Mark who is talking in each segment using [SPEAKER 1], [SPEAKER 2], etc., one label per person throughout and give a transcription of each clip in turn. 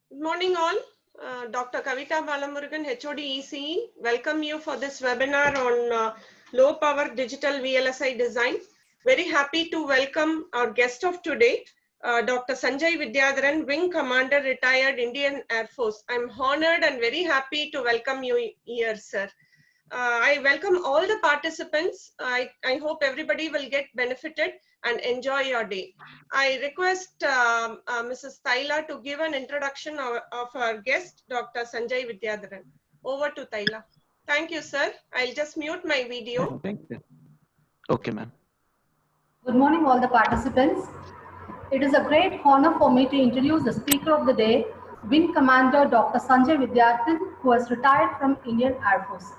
[SPEAKER 1] Good morning all. Dr. Kavita Balamurugan, HOD ECE, welcome you for this webinar on low power digital VLSI design. Very happy to welcome our guest of today, Dr. Sanjay Vidyadharan, Wing Commander, retired Indian Air Force. I'm honored and very happy to welcome you here, sir. I welcome all the participants. I hope everybody will get benefited and enjoy your day. I request Mrs. Thaila to give an introduction of our guest, Dr. Sanjay Vidyadharan. Over to Thaila. Thank you, sir. I'll just mute my video.
[SPEAKER 2] Thank you. Okay, ma'am.
[SPEAKER 3] Good morning, all the participants. It is a great honor for me to introduce the speaker of the day, Wing Commander Dr. Sanjay Vidyadharan, who has retired from Indian Air Force.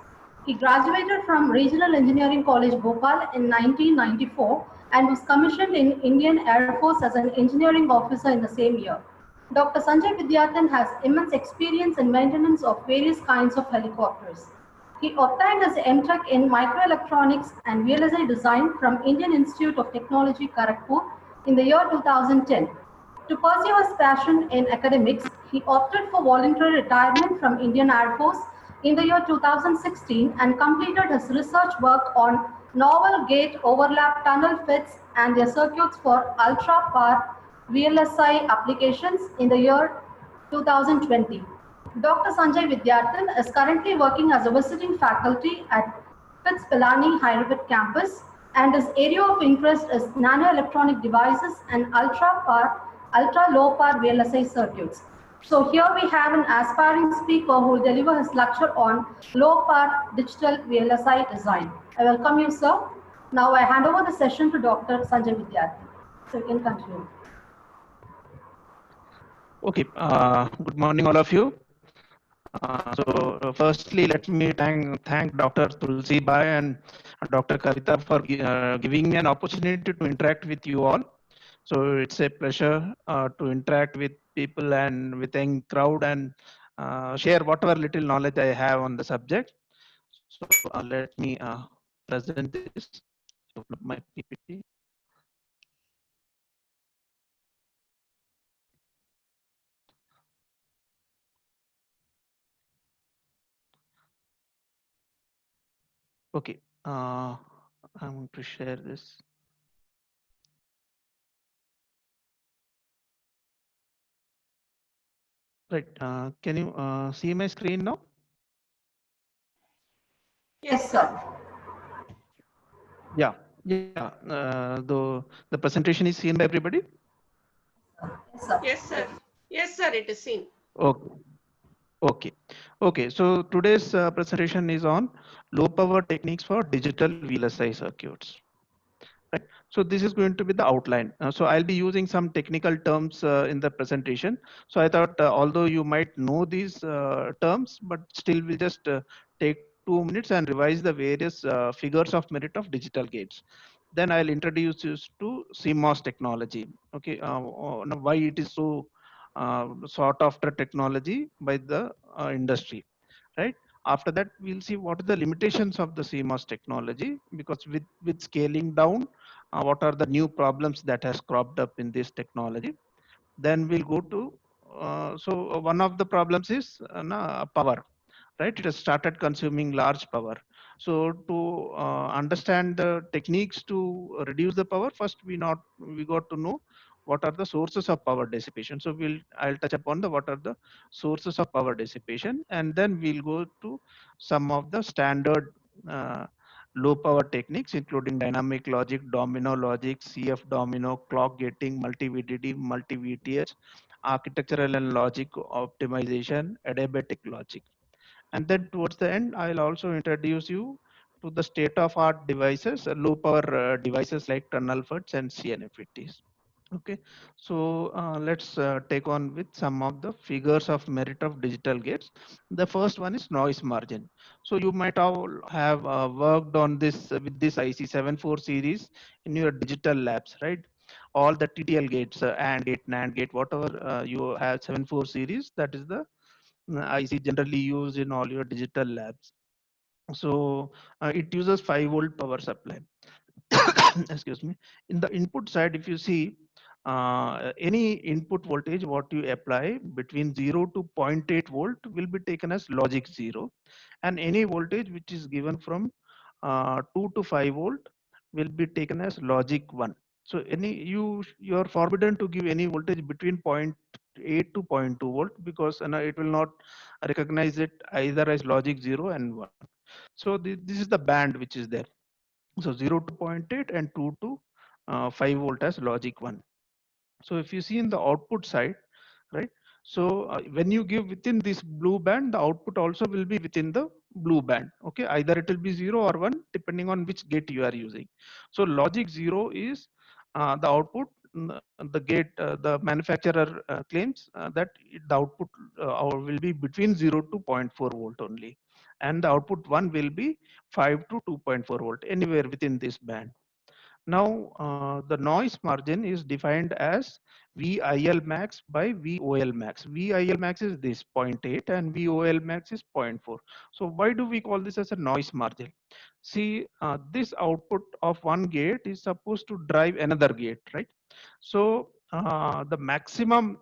[SPEAKER 3] He graduated from Regional Engineering College, Bhopal in 1994 and was commissioned in Indian Air Force as an engineering officer in the same year. Dr. Sanjay Vidyadharan has immense experience in maintenance of various kinds of helicopters. He obtained his MTech in Microelectronics and VLSI Design from Indian Institute of Technology, Kharagpur in the year 2010. To pursue his passion in academics, he opted for voluntary retirement from Indian Air Force in the year 2016 and completed his research work on novel gate overlap tunnel fits and their circuits for ultra-power VLSI applications in the year 2020. Dr. Sanjay Vidyadharan is currently working as a visiting faculty at FITS Pilani Hyderabad campus, and his area of interest is nanoelectronic devices and ultra-low power VLSI circuits. So here we have an aspiring speaker who will deliver his lecture on low power digital VLSI design. I welcome you, sir. Now I hand over the session to Dr. Sanjay Vidyadharan. So you can continue.
[SPEAKER 2] Okay. Good morning, all of you. Firstly, let me thank Dr. Tulsi Bai and Dr. Kavita for giving me an opportunity to interact with you all. So it's a pleasure to interact with people and with a crowd and share whatever little knowledge I have on the subject. So let me present this. Open up my PPT. Okay, I'm going to share this. Right, can you see my screen now?
[SPEAKER 3] Yes, sir.
[SPEAKER 2] Yeah, the presentation is seen by everybody?
[SPEAKER 3] Yes, sir.
[SPEAKER 1] Yes, sir. Yes, sir, it is seen.
[SPEAKER 2] Okay. So today's presentation is on low power techniques for digital VLSI circuits. Right. So this is going to be the outline. So I'll be using some technical terms in the presentation. So I thought, although you might know these terms, but still we'll just take 2 minutes and revise the various figures of merit of digital gates. Then I'll introduce you to CMOS technology. Okay, why it is so sought after technology by the industry, right? After that, we'll see what are the limitations of the CMOS technology, because with scaling down, what are the new problems that has cropped up in this technology. Then we'll go to, one of the problems is power, right? It has started consuming large power. So to understand the techniques to reduce the power, first we got to know what are the sources of power dissipation. So I'll touch upon the what are the sources of power dissipation, and then we'll go to some of the standard low power techniques, including dynamic logic, domino logic, CF domino, clock gating, multi-VDD, multi-VTH, architectural and logic optimization, adiabatic logic. And then towards the end, I'll also introduce you to the state of art devices, low power devices like tunnel FETs and CNFETs. Okay, so let's take on with some of the figures of merit of digital gates. The first one is noise margin. So you might all have worked on this with this IC74 series in your digital labs, right? All the TTL gates, AND gate, NAND gate, whatever you have 74 series, that is the IC generally used in all your digital labs. So it uses 5 volt power supply. Excuse me. In the input side, if you see, any input voltage what you apply between 0 to 0.8 volt will be taken as logic 0, and any voltage which is given from 2 to 5 volt will be taken as logic 1. So you are forbidden to give any voltage between zero point 0.8 to 0.2 volt, because it will not recognize it either as logic 0 and 1. So this is the band which is there. So 0 to 0.8 and 2 to 5 volt as logic 1. So if you see in the output side, right? So when you give within this blue band, the output also will be within the blue band. Okay, either it will be 0 or 1 depending on which gate you are using. So logic 0 is the output. The gate, the manufacturer claims that the output will be between 0 to 0.4 volt only, and the output 1 will be 5 to 2.4 volt, anywhere within this band. Now, the noise margin is defined as VIL max by VOL max. VIL max is this 0.8 and VOL max is 0.4. So why do we call this as a noise margin? See, this output of one gate is supposed to drive another gate, right? So the maximum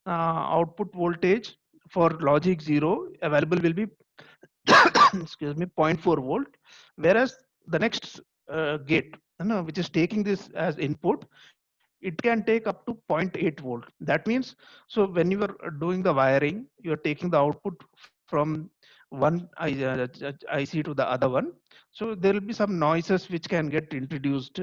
[SPEAKER 2] output voltage for logic 0 available will be excuse me, 0.4 volt, whereas the next gate, which is taking this as input, it can take up to 0.8 volt. That means, so when you are doing the wiring, you are taking the output from one IC to the other one. So there will be some noises which can get introduced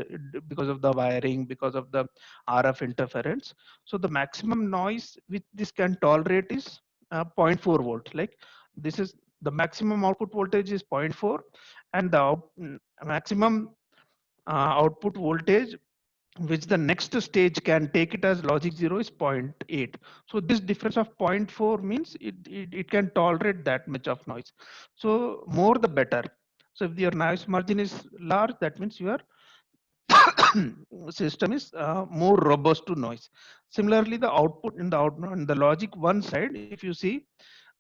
[SPEAKER 2] because of the wiring, because of the RF interference. So the maximum noise which this can tolerate is 0.4 volt. Like this is the maximum output voltage is 0.4, and the maximum output voltage which the next stage can take it as logic 0 is 0.8. So this difference of 0.4 means it can tolerate that much of noise. So more the better. So if your noise margin is large, that means your system is more robust to noise. Similarly, the output in the logic 1 side, if you see,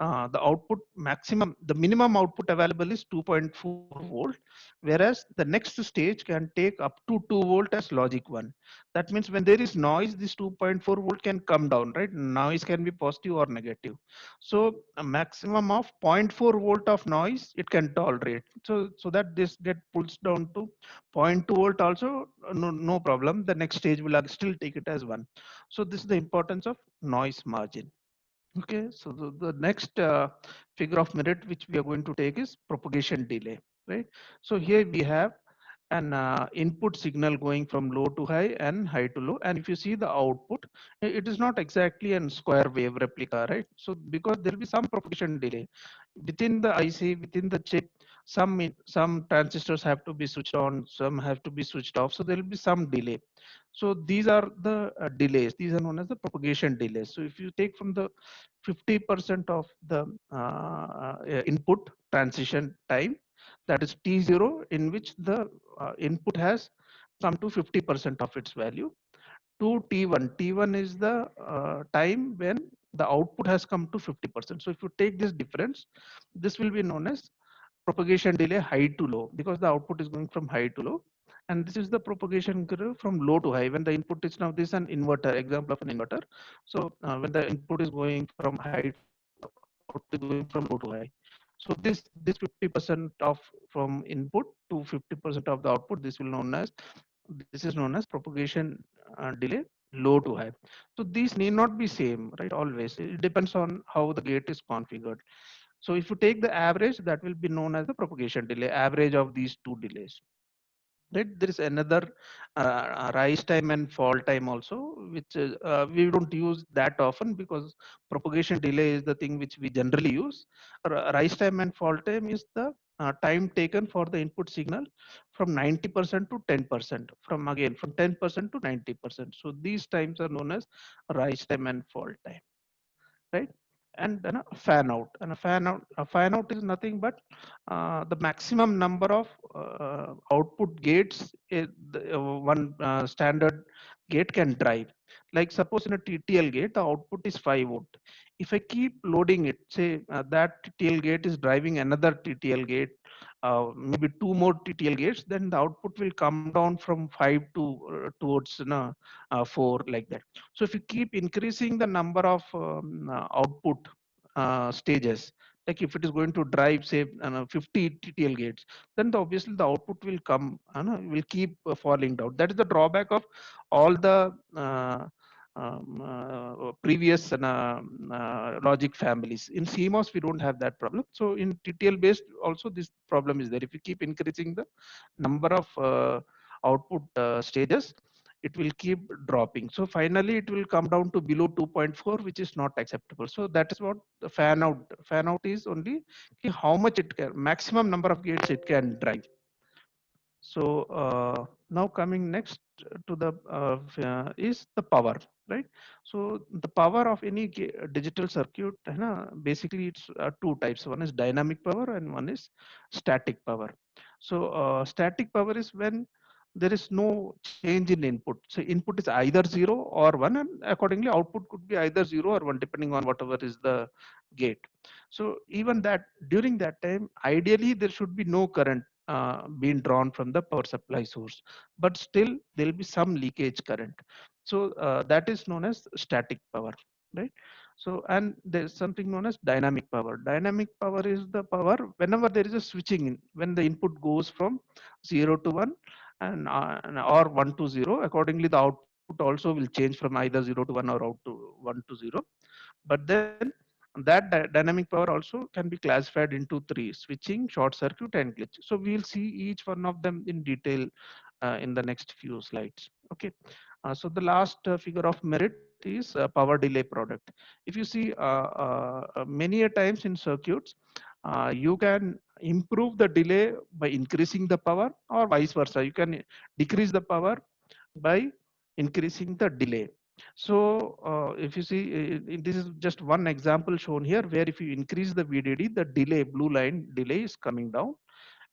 [SPEAKER 2] the output maximum, the minimum output available is 2.4 volt, whereas the next stage can take up to 2 volt as logic 1. That means when there is noise, this 2.4 volt can come down, right? Noise can be positive or negative. So a maximum of 0.4 volt of noise it can tolerate. So that this get pulls down to 0.2 volt also, no problem. The next stage will still take it as 1. So this is the importance of noise margin. Okay, so the next figure of merit which we are going to take is propagation delay, right? So here we have an input signal going from low to high and high to low, and if you see the output, it is not exactly a square wave replica, right? So because there will be some propagation delay within the IC, within the chip, some transistors have to be switched on, some have to be switched off, so there will be some delay. So these are the delays. These are known as the propagation delays. So if you take from the 50% of the input transition time, that is T0, in which the input has come to 50% of its value, to T1. T1 is the time when the output has come to 50%. So if you take this difference, this will be known as propagation delay high to low, because the output is going from high to low. And this is the propagation curve from low to high when the input is, now this is an inverter, example of an inverter. So when the input is going from high to low, output is going from low to high. So this 50% of from input to 50% of the output, this is known as propagation delay low to high. So these need not be same, right? Always it depends on how the gate is configured. So if you take the average, that will be known as the propagation delay, average of these two delays. Right? There is another rise time and fall time also, which we don't use that often because propagation delay is the thing which we generally use. Rise time and fall time is the time taken for the input signal from 90% to 10%, from 10% to 90%. So these times are known as rise time and fall time, right? And then a fan out, and a fan out is nothing but the maximum number of output gates one standard gate can drive. Like suppose in a TTL gate the output is 5 volt. If I keep loading it, say that TTL gate is driving another TTL gate maybe 2 more TTL gates, then the output will come down from 5 to towards 4, like that. So if you keep increasing the number of output stages, like if it is going to drive say 50 TTL gates, then obviously the output will come, will keep falling down. That is the drawback of all the previous logic families. In CMOS, we don't have that problem. So in TTL based also this problem is there. If you keep increasing the number of output stages, it will keep dropping. So finally it will come down to below 2.4, which is not acceptable. So that is what the fan out is only how much it can, maximum number of gates it can drive. So now coming next to the is the power, right? So the power of any digital circuit, basically it's two types. One is dynamic power and one is static power. So static power is when there is no change in input. So input is either 0 or 1, and accordingly output could be either 0 or 1 depending on whatever is the gate. So even that during that time, ideally there should be no current being drawn from the power supply source, but still there will be some leakage current. So that is known as static power, right? So and there's something known as dynamic power. Dynamic power is the power whenever there is a switching in, when the input goes from 0 to 1 and or 1 to 0. Accordingly, the output also will change from either 0 to 1 or out to 1 to 0. But then that dynamic power also can be classified into 3: switching, short circuit, and glitch. So we'll see each one of them in detail in the next few slides. Okay. So the last figure of merit is power delay product. If you see many a times in circuits, you can improve the delay by increasing the power, or vice versa. You can decrease the power by increasing the delay. So if you see, this is just one example shown here, where if you increase the VDD, the delay, blue line delay is coming down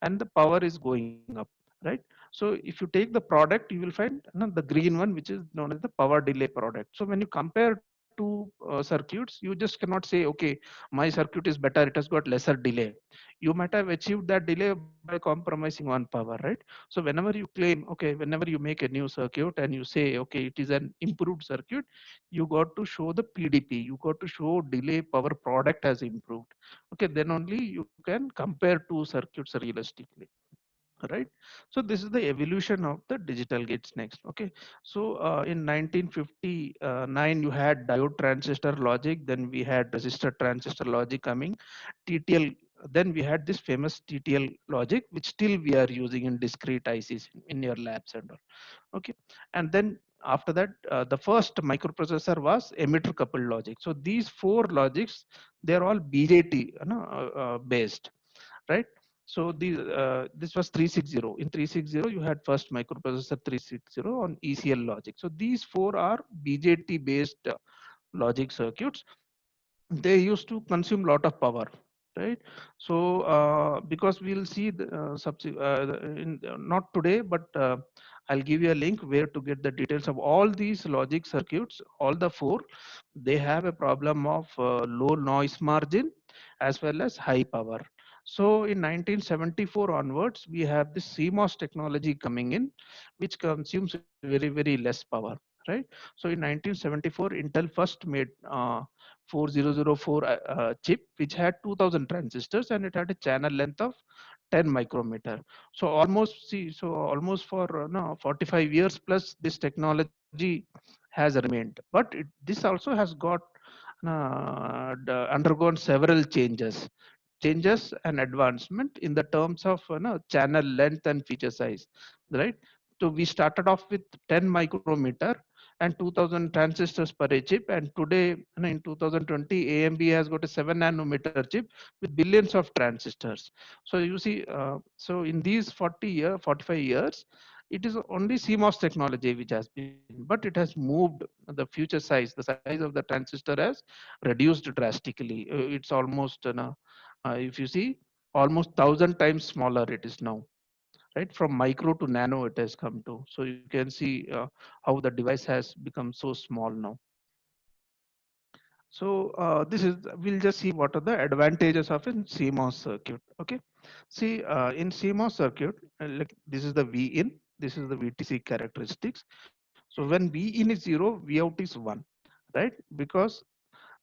[SPEAKER 2] and the power is going up, right? So if you take the product, you will find the green one, which is known as the power delay product. So when you compare two circuits, you just cannot say, okay, my circuit is better, it has got lesser delay. You might have achieved that delay by compromising on power, right? So whenever you claim, okay, whenever you make a new circuit and you say, okay, it is an improved circuit, you got to show the PDP, you got to show delay power product has improved. Okay, then only you can compare two circuits realistically, right? So this is the evolution of the digital gates next. Okay, so in 1959 you had diode transistor logic, then we had resistor transistor logic coming, TTL, then we had this famous TTL logic, which still we are using in discrete ICs in your labs and all. Okay, and then after that the first microprocessor was emitter coupled logic. So these four logics, they're all BJT based, right? So this was 360. In 360, you had first microprocessor 360 on ECL logic. So these four are BJT based logic circuits. They used to consume lot of power, right? So because we'll see the not today, but I'll give you a link where to get the details of all these logic circuits. All the four, they have a problem of low noise margin as well as high power. So in 1974 onwards, we have this CMOS technology coming in, which consumes very less power, right? So in 1974, Intel first made 4004 chip, which had 2000 transistors and it had a channel length of 10 micrometer. So almost for no, 45 years plus, this technology has remained. But this also has got undergone several changes and advancement in the terms of channel length and feature size, right? So we started off with 10 micrometer and 2000 transistors per a chip, and today in 2020 AMD has got a 7 nanometer chip with billions of transistors. So you see, so in these 45 years, it is only CMOS technology which has been, but it has moved the future size. The size of the transistor has reduced drastically. It's almost if you see, almost 1,000 times smaller it is now, right? From micro to nano it has come to. So you can see how the device has become so small now. So this is, we'll just see what are the advantages of a CMOS circuit. Okay, See, in CMOS circuit, like this is the V in, this is the VTC characteristics. So when V in is 0, V out is 1, right? Because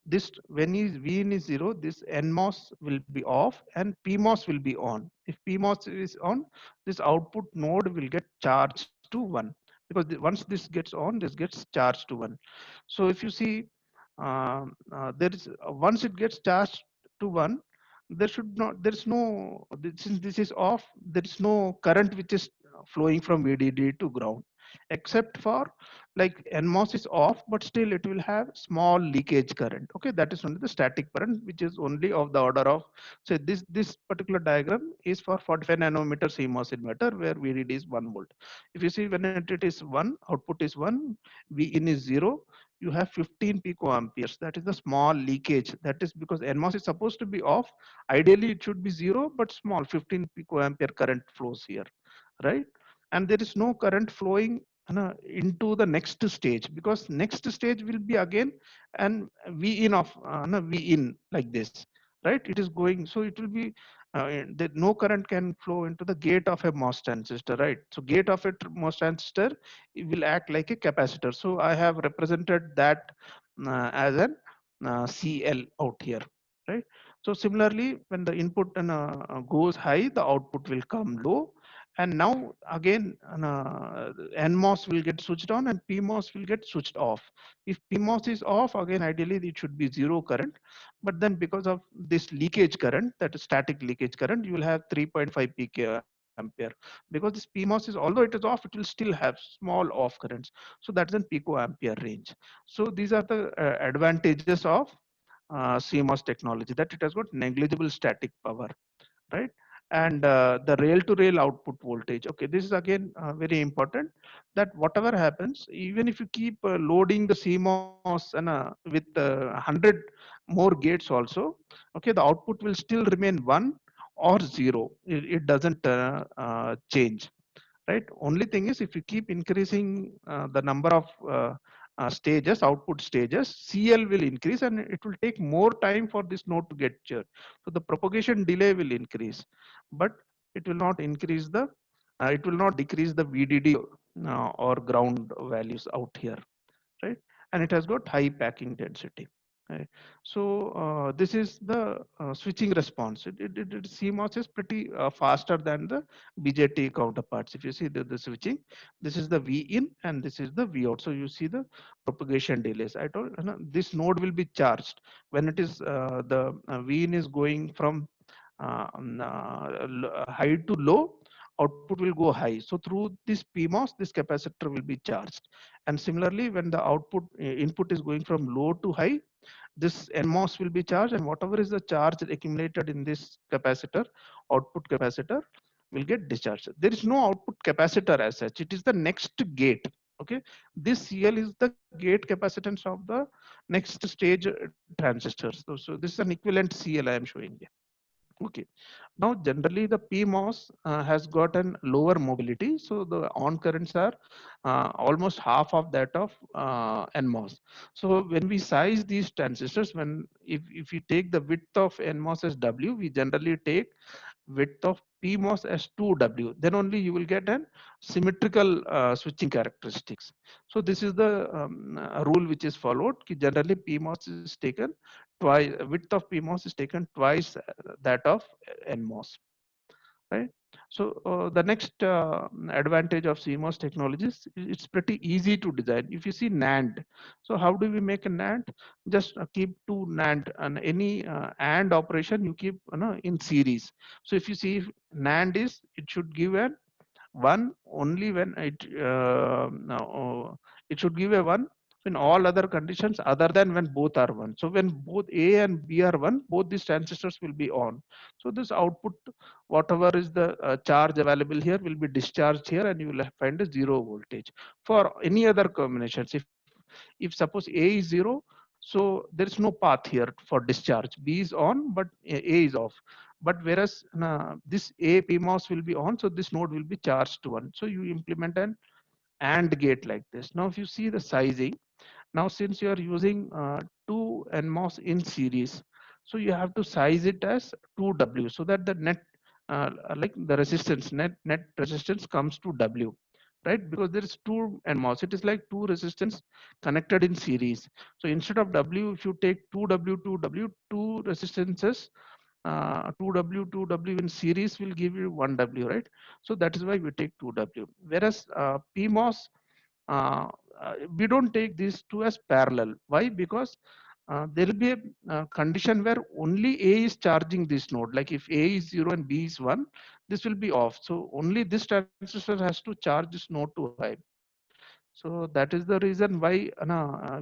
[SPEAKER 2] this when is V in is 0, this NMOS will be off and PMOS will be on. If PMOS is on, this output node will get charged to 1, because once this gets on, this gets charged to 1. So if you see, there is once it gets charged to 1, there should not, there is no, since this is off, there is no current which is flowing from VDD to ground, except for like NMOS is off, but still it will have small leakage current. Okay, that is only the static current, which is only of the order of, so this particular diagram is for 45 nanometer CMOS inverter where VDD is 1 volt. If you see when it is 1, output is 1, V in is 0, you have 15 picoamperes. That is the small leakage. That is because NMOS is supposed to be off. Ideally, it should be 0, but small 15 picoampere current flows here, right? And there is no current flowing into the next stage, because next stage will be again and V in of V in like this, right? It is going, so it will be no current can flow into the gate of a MOS transistor, right? So gate of a MOS transistor, it will act like a capacitor. So I have represented that as an CL out here, right? So similarly, when the input goes high, the output will come low. And now again, NMOS will get switched on and PMOS will get switched off. If PMOS is off, again, ideally it should be 0 current. But then because of this leakage current, that is static leakage current, you will have 3.5 picoampere. Because this PMOS is, although it is off, it will still have small off currents. So that's in picoampere range. So these are the advantages of CMOS technology, that it has got negligible static power, right? And the rail to rail output voltage, okay, this is again very important, that whatever happens, even if you keep loading the CMOS and with 100 more gates also, okay, the output will still remain 1 or 0. It doesn't change, right? Only thing is, if you keep increasing the number of stages, output stages, CL will increase and it will take more time for this node to get charged. So the propagation delay will increase, but it will not increase the, it will not decrease the VDD or ground values out here, right? And it has got high packing density. Right. So this is the switching response. CMOS is pretty faster than the BJT counterparts. If you see the switching, this is the V in and this is the V out. So you see the propagation delays. I told this node will be charged when it is the V in is going from high to low, output will go high. So through this PMOS, this capacitor will be charged. And similarly, when the output input is going from low to high, this NMOS will be charged, and whatever is the charge accumulated in this capacitor, output capacitor, will get discharged. There is no output capacitor as such. It is the next gate. Okay, this CL is the gate capacitance of the next stage transistors. So this is an equivalent CL I am showing you. Okay. Now, generally, the PMOS has got an lower mobility, so the on currents are almost half of that of NMOS. So when we size these transistors, when if you take the width of NMOS as W, we generally take width of PMOS as 2W. Then only you will get an symmetrical switching characteristics. So this is the rule which is followed. Generally, PMOS is taken twice, width of PMOS is taken twice that of NMOS, right? So the next advantage of CMOS technologies, it's pretty easy to design. If you see NAND, so how do we make a NAND? Just keep two NAND, and any AND operation you keep in series. So if you see NAND is, it should give an one only when it should give a one in all other conditions other than when both are one. So when both A and B are one, both these transistors will be on. So this output, whatever is the charge available here, will be discharged here, and you will find a 0 voltage. For any other combinations, if suppose A is 0, so there is no path here for discharge. B is on, but A is off. But whereas this A PMOS will be on, so this node will be charged to 1. So you implement an AND gate like this. Now, if you see the sizing, now since you are using two NMOS in series, so you have to size it as 2W, so that the net like the resistance, net resistance comes to W, right? Because there is two NMOS, it is like two resistance connected in series. So instead of W, if you take 2W, 2W, two resistances, 2W, 2W in series will give you 1W, right? So that is why we take 2W. Whereas PMOS, uh, we don't take these two as parallel. Why? Because there will be a condition where only A is charging this node. Like if A is 0 and B is 1, this will be off. So only this transistor has to charge this node to high. So that is the reason why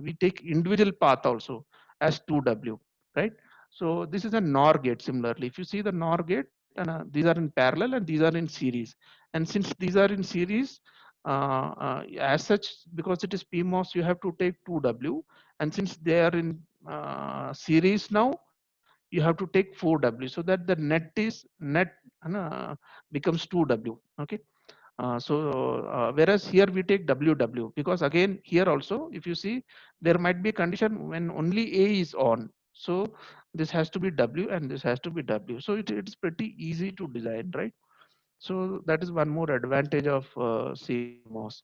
[SPEAKER 2] we take individual path also as 2W, right? So this is a NOR gate. Similarly, if you see the NOR gate, these are in parallel and these are in series. And since these are in series, as such, because it is PMOS, you have to take 2W. And since they are in series now, you have to take 4W, so that the net becomes 2W. Okay. Whereas here we take WW, because again here also if you see there might be a condition when only A is on, so this has to be W and this has to be W, so it's pretty easy to design, right? So that is one more advantage of CMOS.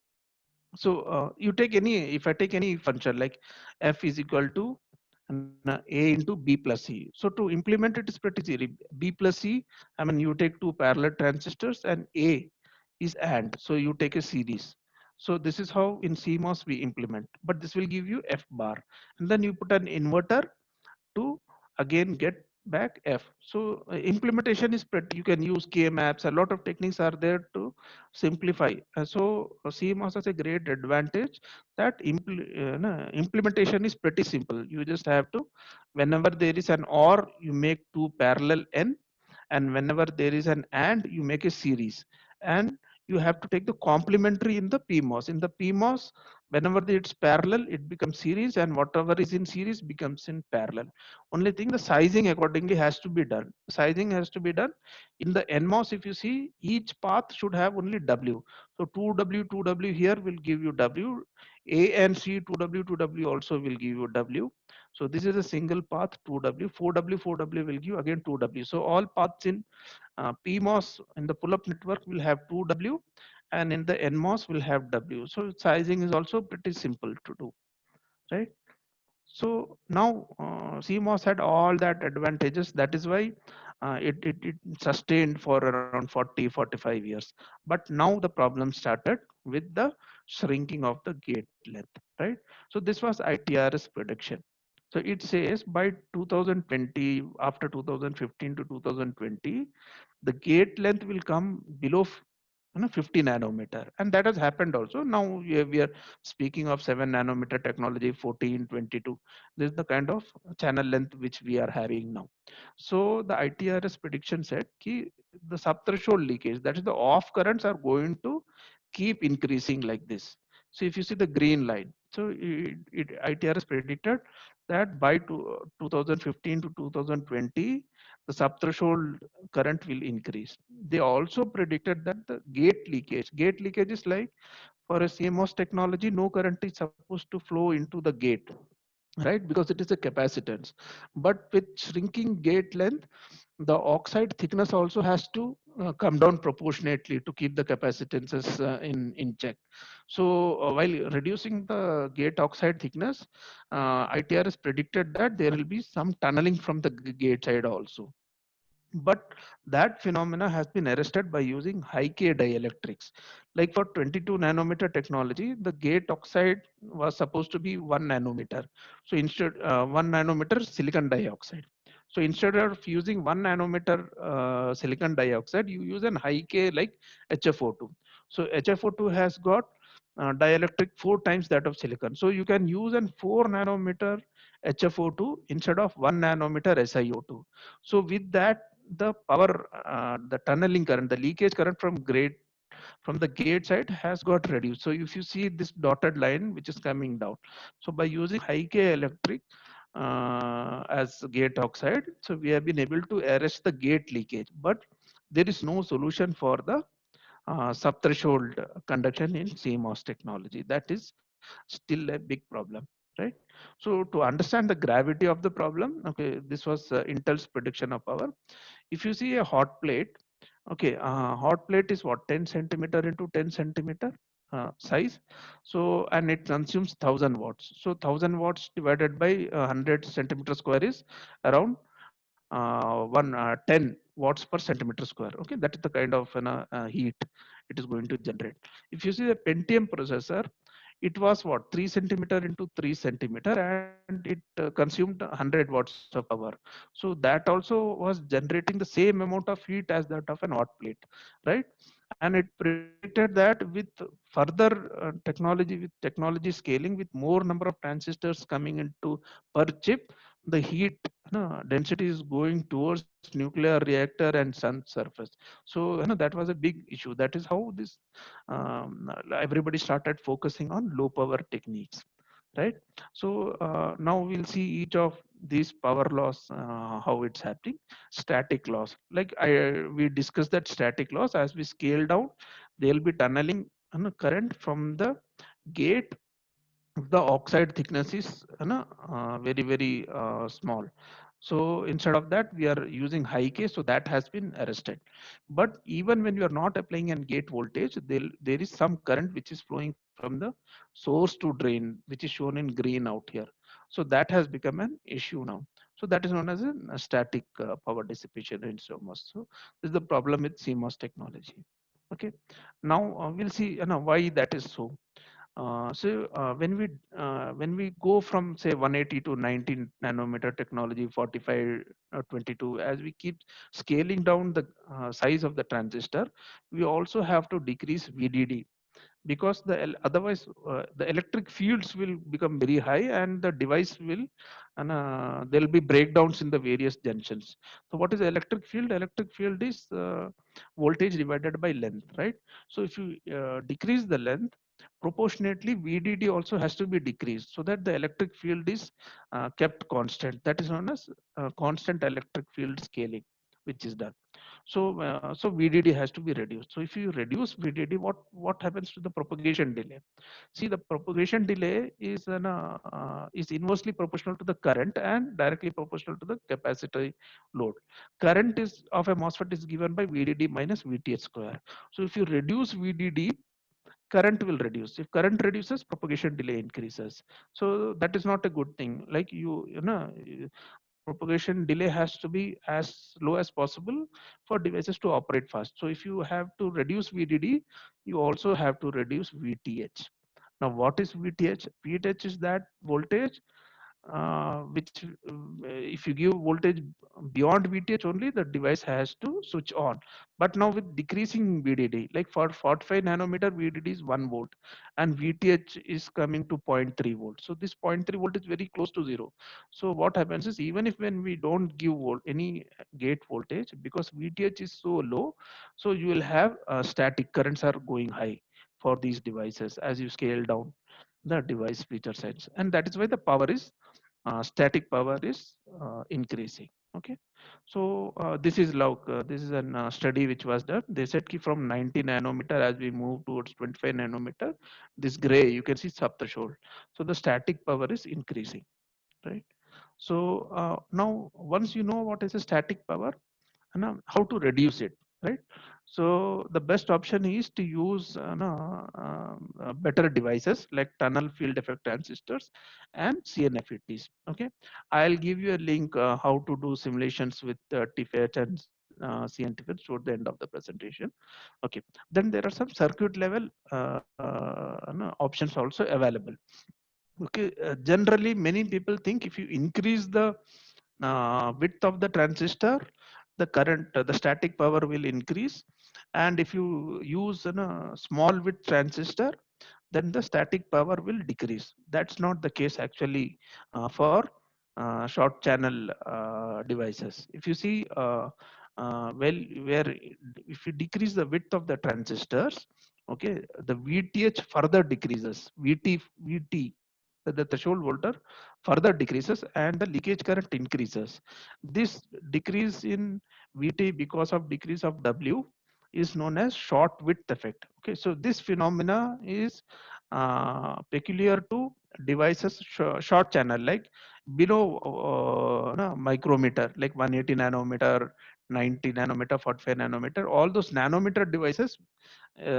[SPEAKER 2] So you take any, if I take any function like f is equal to a into b plus c. So to implement it is pretty easy. B plus c, I mean you take two parallel transistors and a is and. So you take a series. So this is how in CMOS we implement. But this will give you f bar. And then you put an inverter to again get back f. So implementation is pretty, you can use k maps, a lot of techniques are there to simplify. So CMOS has a great advantage that implementation is pretty simple. You just have to, whenever there is an or, you make two parallel n, and whenever there is an and, you make a series. And you have to take the complementary in the PMOS. In the PMOS, whenever it's parallel, it becomes series, and whatever is in series becomes in parallel. Only thing, the sizing accordingly has to be done. Sizing has to be done. In the NMOS, if you see, each path should have only W. So 2W, 2W here will give you W. A and C, 2W, 2W also will give you W. So this is a single path 2W, 4W, 4W will give again 2W. So all paths in PMOS in the pull-up network will have 2W, and in the NMOS will have W. So sizing is also pretty simple to do, right? So now CMOS had all that advantages. That is why it sustained for around 40, 45 years. But now the problem started with the shrinking of the gate length, right? So this was ITRS prediction. So it says by 2020, after 2015 to 2020, the gate length will come below 50 nanometer, and that has happened also. Now we are speaking of 7 nanometer technology, 14, 22. This is the kind of channel length which we are having now. So the ITRS prediction said ki the subthreshold leakage, that is the off currents, are going to keep increasing like this. So if you see the green line, so ITRS predicted that by 2015 to 2020, the subthreshold current will increase. They also predicted that the gate leakage is like, for a CMOS technology, no current is supposed to flow into the gate, right? Because it is a capacitance. But with shrinking gate length, the oxide thickness also has to come down proportionately to keep the capacitances in check. So while reducing the gate oxide thickness, ITRS predicted that there will be some tunneling from the gate side also. But that phenomena has been arrested by using high K dielectrics. Like for 22 nanometer technology, the gate oxide was supposed to be 1 nanometer. So instead, 1 nanometer silicon dioxide. So instead of using 1 nanometer silicon dioxide, you use an high K like HFO2. So HFO2 has got dielectric 4 times that of silicon. So you can use an 4 nanometer HFO2 instead of 1 nanometer SiO2. So with that, the power, the tunneling current, the leakage current from the gate side has got reduced. So if you see this dotted line which is coming down, so by using high K electric as gate oxide, so we have been able to arrest the gate leakage. But there is no solution for the subthreshold conduction in CMOS technology. That is still a big problem, right? So to understand the gravity of the problem, okay, this was Intel's prediction of power. If you see a hot plate, Okay, hot plate is what, 10 centimeter into 10 centimeter size. So, and it consumes 1000 watts. So 1000 watts divided by 100 centimeter square is around 10 watts per centimeter square. Okay, that is the kind of heat it is going to generate. If you see the Pentium processor, it was what, 3 centimeter into 3 centimeter, and it consumed 100 watts of power. So that also was generating the same amount of heat as that of an hot plate, right? And it predicted that with further technology scaling, with more number of transistors coming into per chip, the heat density is going towards nuclear reactor and sun surface. So that was a big issue. That is how this everybody started focusing on low power techniques, right? So now we'll see each of these power loss, how it's happening. Static loss, like we discussed that static loss, as we scale down, they'll be tunneling current from the gate. The oxide thickness is very small. So instead of that, we are using high K, so that has been arrested. But even when you are not applying an gate voltage, there is some current which is flowing from the source to drain, which is shown in green out here. So that has become an issue now. So that is known as a static power dissipation in CMOS. So this is the problem with CMOS technology. Okay, now we'll see why that is so. When we go from say 180 to 19 nanometer technology, 45, 22, as we keep scaling down the size of the transistor, we also have to decrease VDD, because otherwise the electric fields will become very high, and the device will, and there will be breakdowns in the various junctions. So what is the electric field? Electric field is voltage divided by length, right? So if you decrease the length, proportionately VDD also has to be decreased, so that the electric field is kept constant. That is known as constant electric field scaling, which is done. So VDD has to be reduced. So if you reduce VDD, what happens to the propagation delay? See, the propagation delay is inversely proportional to the current and directly proportional to the capacity load. Current is of a MOSFET is given by VDD minus VTH square. So if you reduce VDD, current will reduce. If current reduces, propagation delay increases. So that is not a good thing. Like propagation delay has to be as low as possible for devices to operate fast. So if you have to reduce VDD, you also have to reduce VTH. Now, what is VTH? VTH is that voltage which if you give voltage beyond VTH only, the device has to switch on. But now with decreasing VDD, like for 45 nanometer, VDD is 1 volt and VTH is coming to 0.3 volts. So this 0.3 volt is very close to zero. So what happens is, even if when we don't give any gate voltage, because VTH is so low, so you will have static currents are going high for these devices as you scale down the device feature sets, and that is why the power is static power is increasing. Okay, so this is a study which was done. They said ki from 90 nanometer, as we move towards 25 nanometer, this gray you can see subthreshold, so the static power is increasing, right? So now once you know what is a static power and how to reduce it, right? So the best option is to use better devices like tunnel field effect transistors and CNFETs. Okay, I'll give you a link how to do simulations with TFET and CNTFET toward the end of the presentation. Okay, then there are some circuit level options also available. Okay, generally many people think if you increase the width of the transistor, the current, the static power will increase, and if you use a small width transistor, then the static power will decrease. That's not the case actually for short channel devices. If you see, well, where if you decrease the width of the transistors, okay, the VTH further decreases. VT, the threshold voltage further decreases and the leakage current increases. This decrease in VT because of decrease of W is known as short width effect. Okay, so this phenomena is peculiar to devices short channel, like below micrometer, like 180 nanometer, 90 nanometer, 45 nanometer, all those nanometer devices,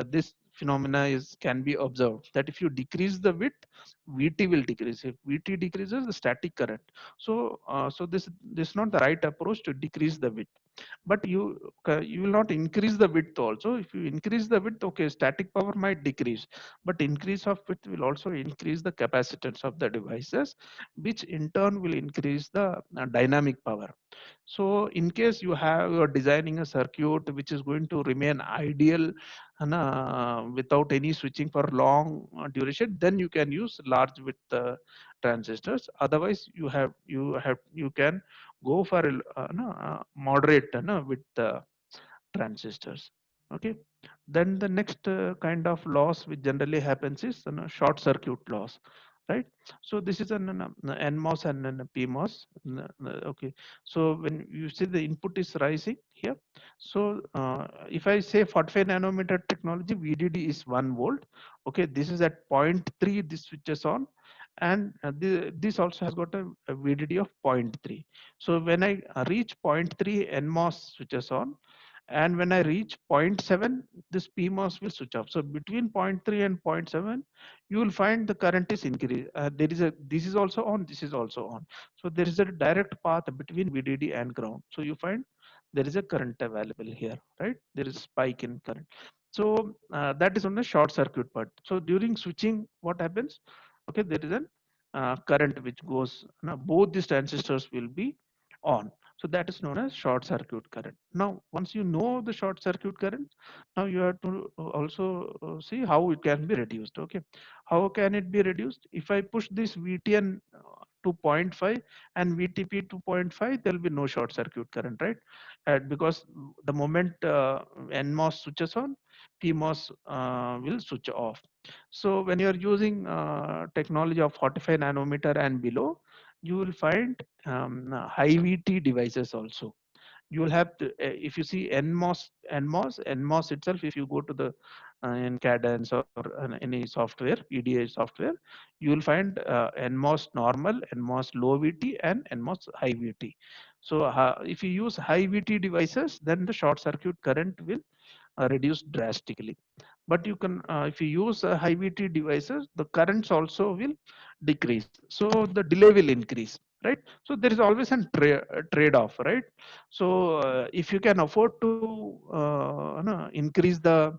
[SPEAKER 2] this phenomena can be observed, that if you decrease the width, VT will decrease. If VT decreases, the static current. So this is not the right approach to decrease the width. But you will not increase the width also. If you increase the width, okay, static power might decrease, but increase of width will also increase the capacitance of the devices, which in turn will increase the dynamic power. So in case you are designing a circuit which is going to remain ideal and without any switching for long duration, then you can use large width transistors. Otherwise you can go for moderate with transistors. Okay. Then the next kind of loss which generally happens is short circuit loss, right? So this is an NMOS and an PMOS. Okay. So when you see the input is rising here, so if I say 45 nanometer technology, VDD is 1 volt. Okay, this is at 0.3, this switches on, and this also has got a VDD of 0.3. So when I reach 0.3, NMOS switches on, and when I reach 0.7, this PMOS will switch off. So between 0.3 and 0.7, you will find the current is increased. This is also on, this is also on. So there is a direct path between VDD and ground. So you find there is a current available here, right? There is spike in current. So that is on the short circuit part. So during switching, what happens? Okay, there is a current which goes, both these transistors will be on. So that is known as short circuit current. Now, once you know the short circuit current, now you have to also see how it can be reduced. Okay, how can it be reduced? If I push this VTN to 0.5 and VTP to 0.5, there will be no short circuit current, right? Because the moment NMOS switches on, PMOS will switch off. So when you are using technology of 45 nanometer and below, you will find high VT devices also. You will have to, if you see NMOS itself, if you go to the in Cadence or any software, EDA software, you will find NMOS normal, NMOS low VT, and NMOS high VT. So if you use high VT devices, then the short circuit current will reduce drastically. But you can, if you use high VT devices, the currents also will decrease. So the delay will increase, right? So there is always a trade-off, right? So if you can afford to increase the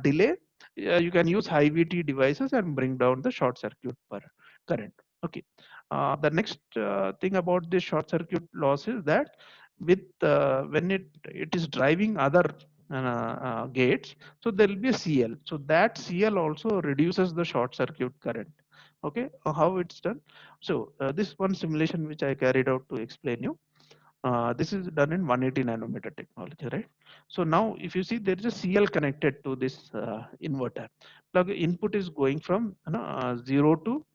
[SPEAKER 2] delay, you can use high VT devices and bring down the short circuit current. Okay. The next thing about this short circuit loss is that with when it is driving other gates, so there will be a CL. So that CL also reduces the short circuit current. Okay, how it's done? So this one simulation which I carried out to explain you. This is done in 180 nanometer technology, right? So now if you see there is a CL connected to this inverter. Plug input is going from 0 to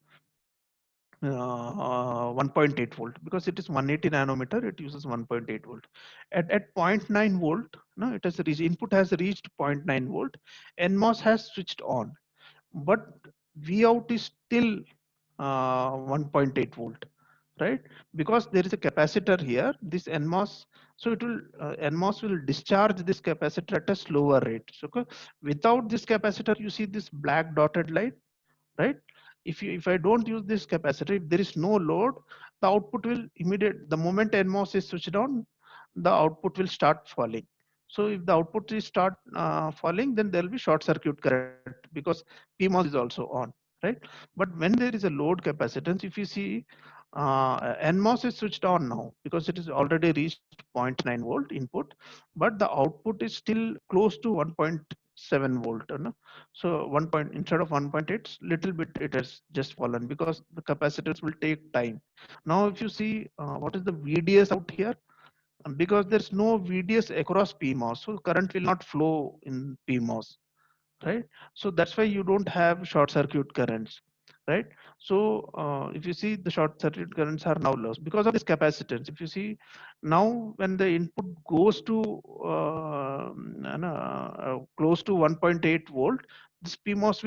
[SPEAKER 2] 1.8 volt, because it is 180 nanometer, it uses 1.8 volt. At 0.9 volt, no, it has reached, input has reached 0.9 volt, NMOS has switched on, but V out is still 1.8 volt, right? Because there is a capacitor here, this NMOS, so it will NMOS will discharge this capacitor at a slower rate. So without this capacitor, you see this black dotted line, right? If I don't use this capacitor, if there is no load, the output will the moment NMOS is switched on, the output will start falling. So if the output is start falling, then there will be short circuit current, because PMOS is also on, right? But when there is a load capacitance, if you see NMOS is switched on now because it is already reached 0.9 volt input, but the output is still close to 1.7 volt. No? So instead of 1.8, little bit it has just fallen because the capacitors will take time. Now, if you see what is the VDS out here, because there's no VDS across PMOS, so current will not flow in PMOS, right? So that's why you don't have short circuit currents, right? So if you see the short circuit currents are now lost because of this capacitance. If you see now when the input goes to close to 1.8 volt, this PMOS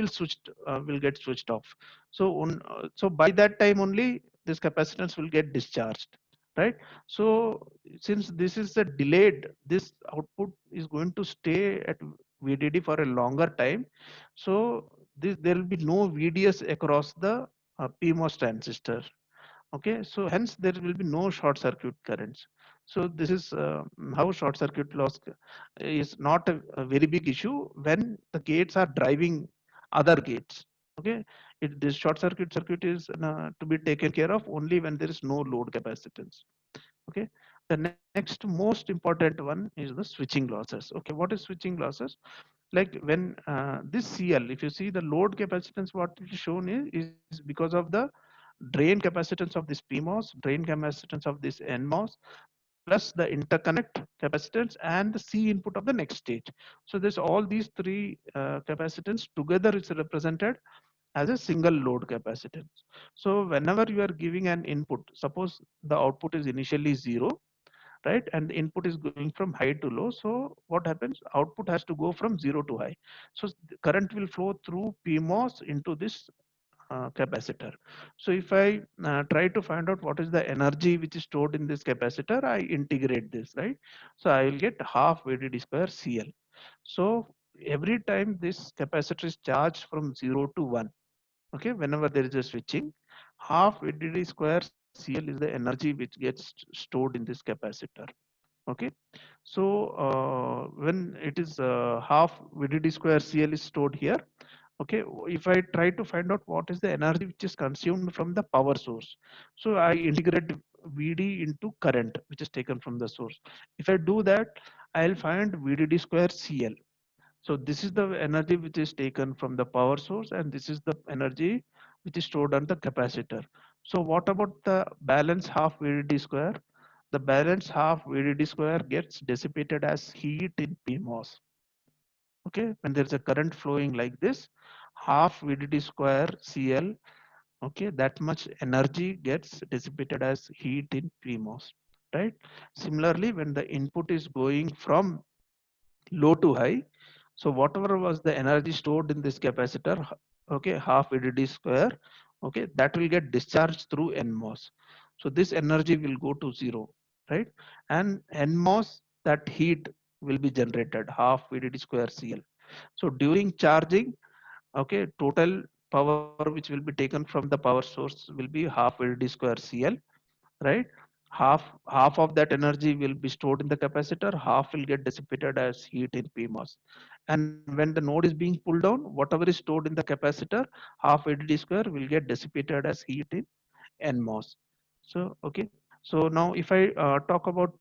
[SPEAKER 2] will get switched off. So so by that time only this capacitance will get discharged, right? So since this is a delayed, this output is going to stay at VDD for a longer time. So there will be no VDS across the PMOS transistor. Okay, so hence there will be no short circuit currents. So this is how short circuit loss is not a very big issue when the gates are driving other gates. Okay, this short circuit is to be taken care of only when there is no load capacitance. Okay, the next most important one is the switching losses. Okay, what is switching losses? Like when this CL, if you see the load capacitance, what it is shown is because of the drain capacitance of this PMOS, drain capacitance of this NMOS, plus the interconnect capacitance and the C input of the next stage. So there's all these three capacitance together is represented as a single load capacitance. So whenever you are giving an input, suppose the output is initially 0, right, and the input is going from high to low, so what happens, output has to go from 0 to high. So the current will flow through PMOS into this capacitor. So if I try to find out what is the energy which is stored in this capacitor, I integrate this, right? So I will get half VDD square CL. So every time this capacitor is charged from 0 to 1, okay, whenever there is a switching, half VDD square CL is the energy which gets stored in this capacitor. Okay, so when it is half VDD square CL is stored here. Okay, if I try to find out what is the energy which is consumed from the power source, so I integrate VD into current which is taken from the source. If I do that, I'll find VDD square CL. So this is the energy which is taken from the power source, and this is the energy which is stored on the capacitor. So what about the balance half VDD square? The balance half VDD square gets dissipated as heat in PMOS. Okay, when there's a current flowing like this, half VDD square CL, okay, that much energy gets dissipated as heat in PMOS, right? Similarly, when the input is going from low to high, so whatever was the energy stored in this capacitor, okay, half VDD square, okay, that will get discharged through NMOS. So this energy will go to 0, right? And NMOS, that heat will be generated half VDD square CL. So during charging, okay, total power which will be taken from the power source will be half VDD square CL, right? Half of that energy will be stored in the capacitor, half will get dissipated as heat in PMOS. And when the node is being pulled down, whatever is stored in the capacitor, half VDD square will get dissipated as heat in NMOS. So okay, so now if I talk about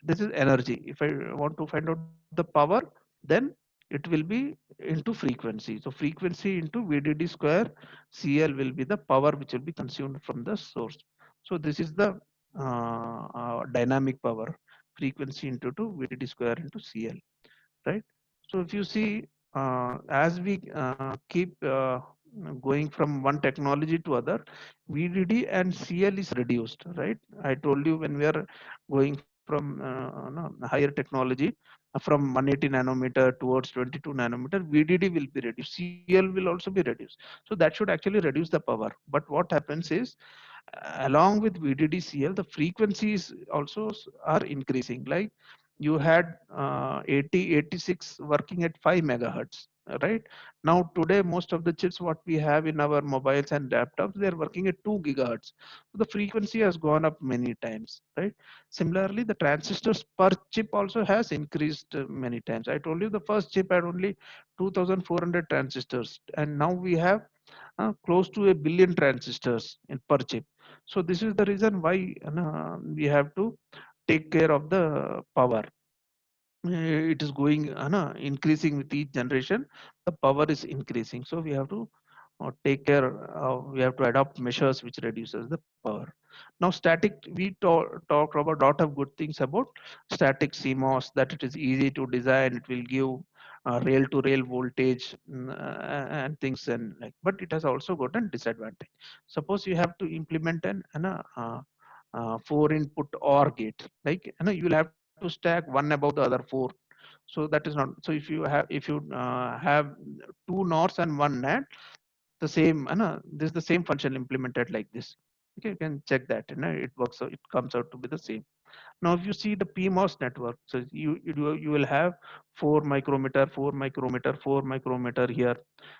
[SPEAKER 2] this is energy. If I want to find out the power, then it will be into frequency. So frequency into VDD square CL will be the power which will be consumed from the source. So this is the dynamic power, frequency into 2 VDD square into CL, right? So if you see, as we keep going from one technology to other, VDD and CL is reduced, right? I told you when we are going from no, higher technology from 180 nanometer towards 22 nanometer, VDD will be reduced, CL will also be reduced. So that should actually reduce the power. But what happens is, along with VDD-CL, the frequencies also are increasing. Like you had 80, 86 working at 5 megahertz, right? Now today, most of the chips what we have in our mobiles and laptops, they're working at 2 gigahertz. So the frequency has gone up many times, right? Similarly, the transistors per chip also has increased many times. I told you the first chip had only 2,400 transistors, and now we have close to a billion transistors in per chip. So this is the reason why we have to take care of the power. It is going increasing with each generation. The power is increasing, so we have to take care. We have to adopt measures which reduces the power. Now static, we talk about a lot of good things about static CMOS, that it is easy to design, it will give rail to rail voltage, and things, and like, but it has also got a disadvantage. Suppose you have to implement four input OR gate, like you will have to stack one above the other four. So that is not, so if you have two NORs and one NAND, the same this is the same function implemented like this. Okay, you can check that, you know, it works out, it comes out to be the same. Now, if you see the PMOS network, so you will have 4 micrometer, 4 micrometer, 4 micrometer here.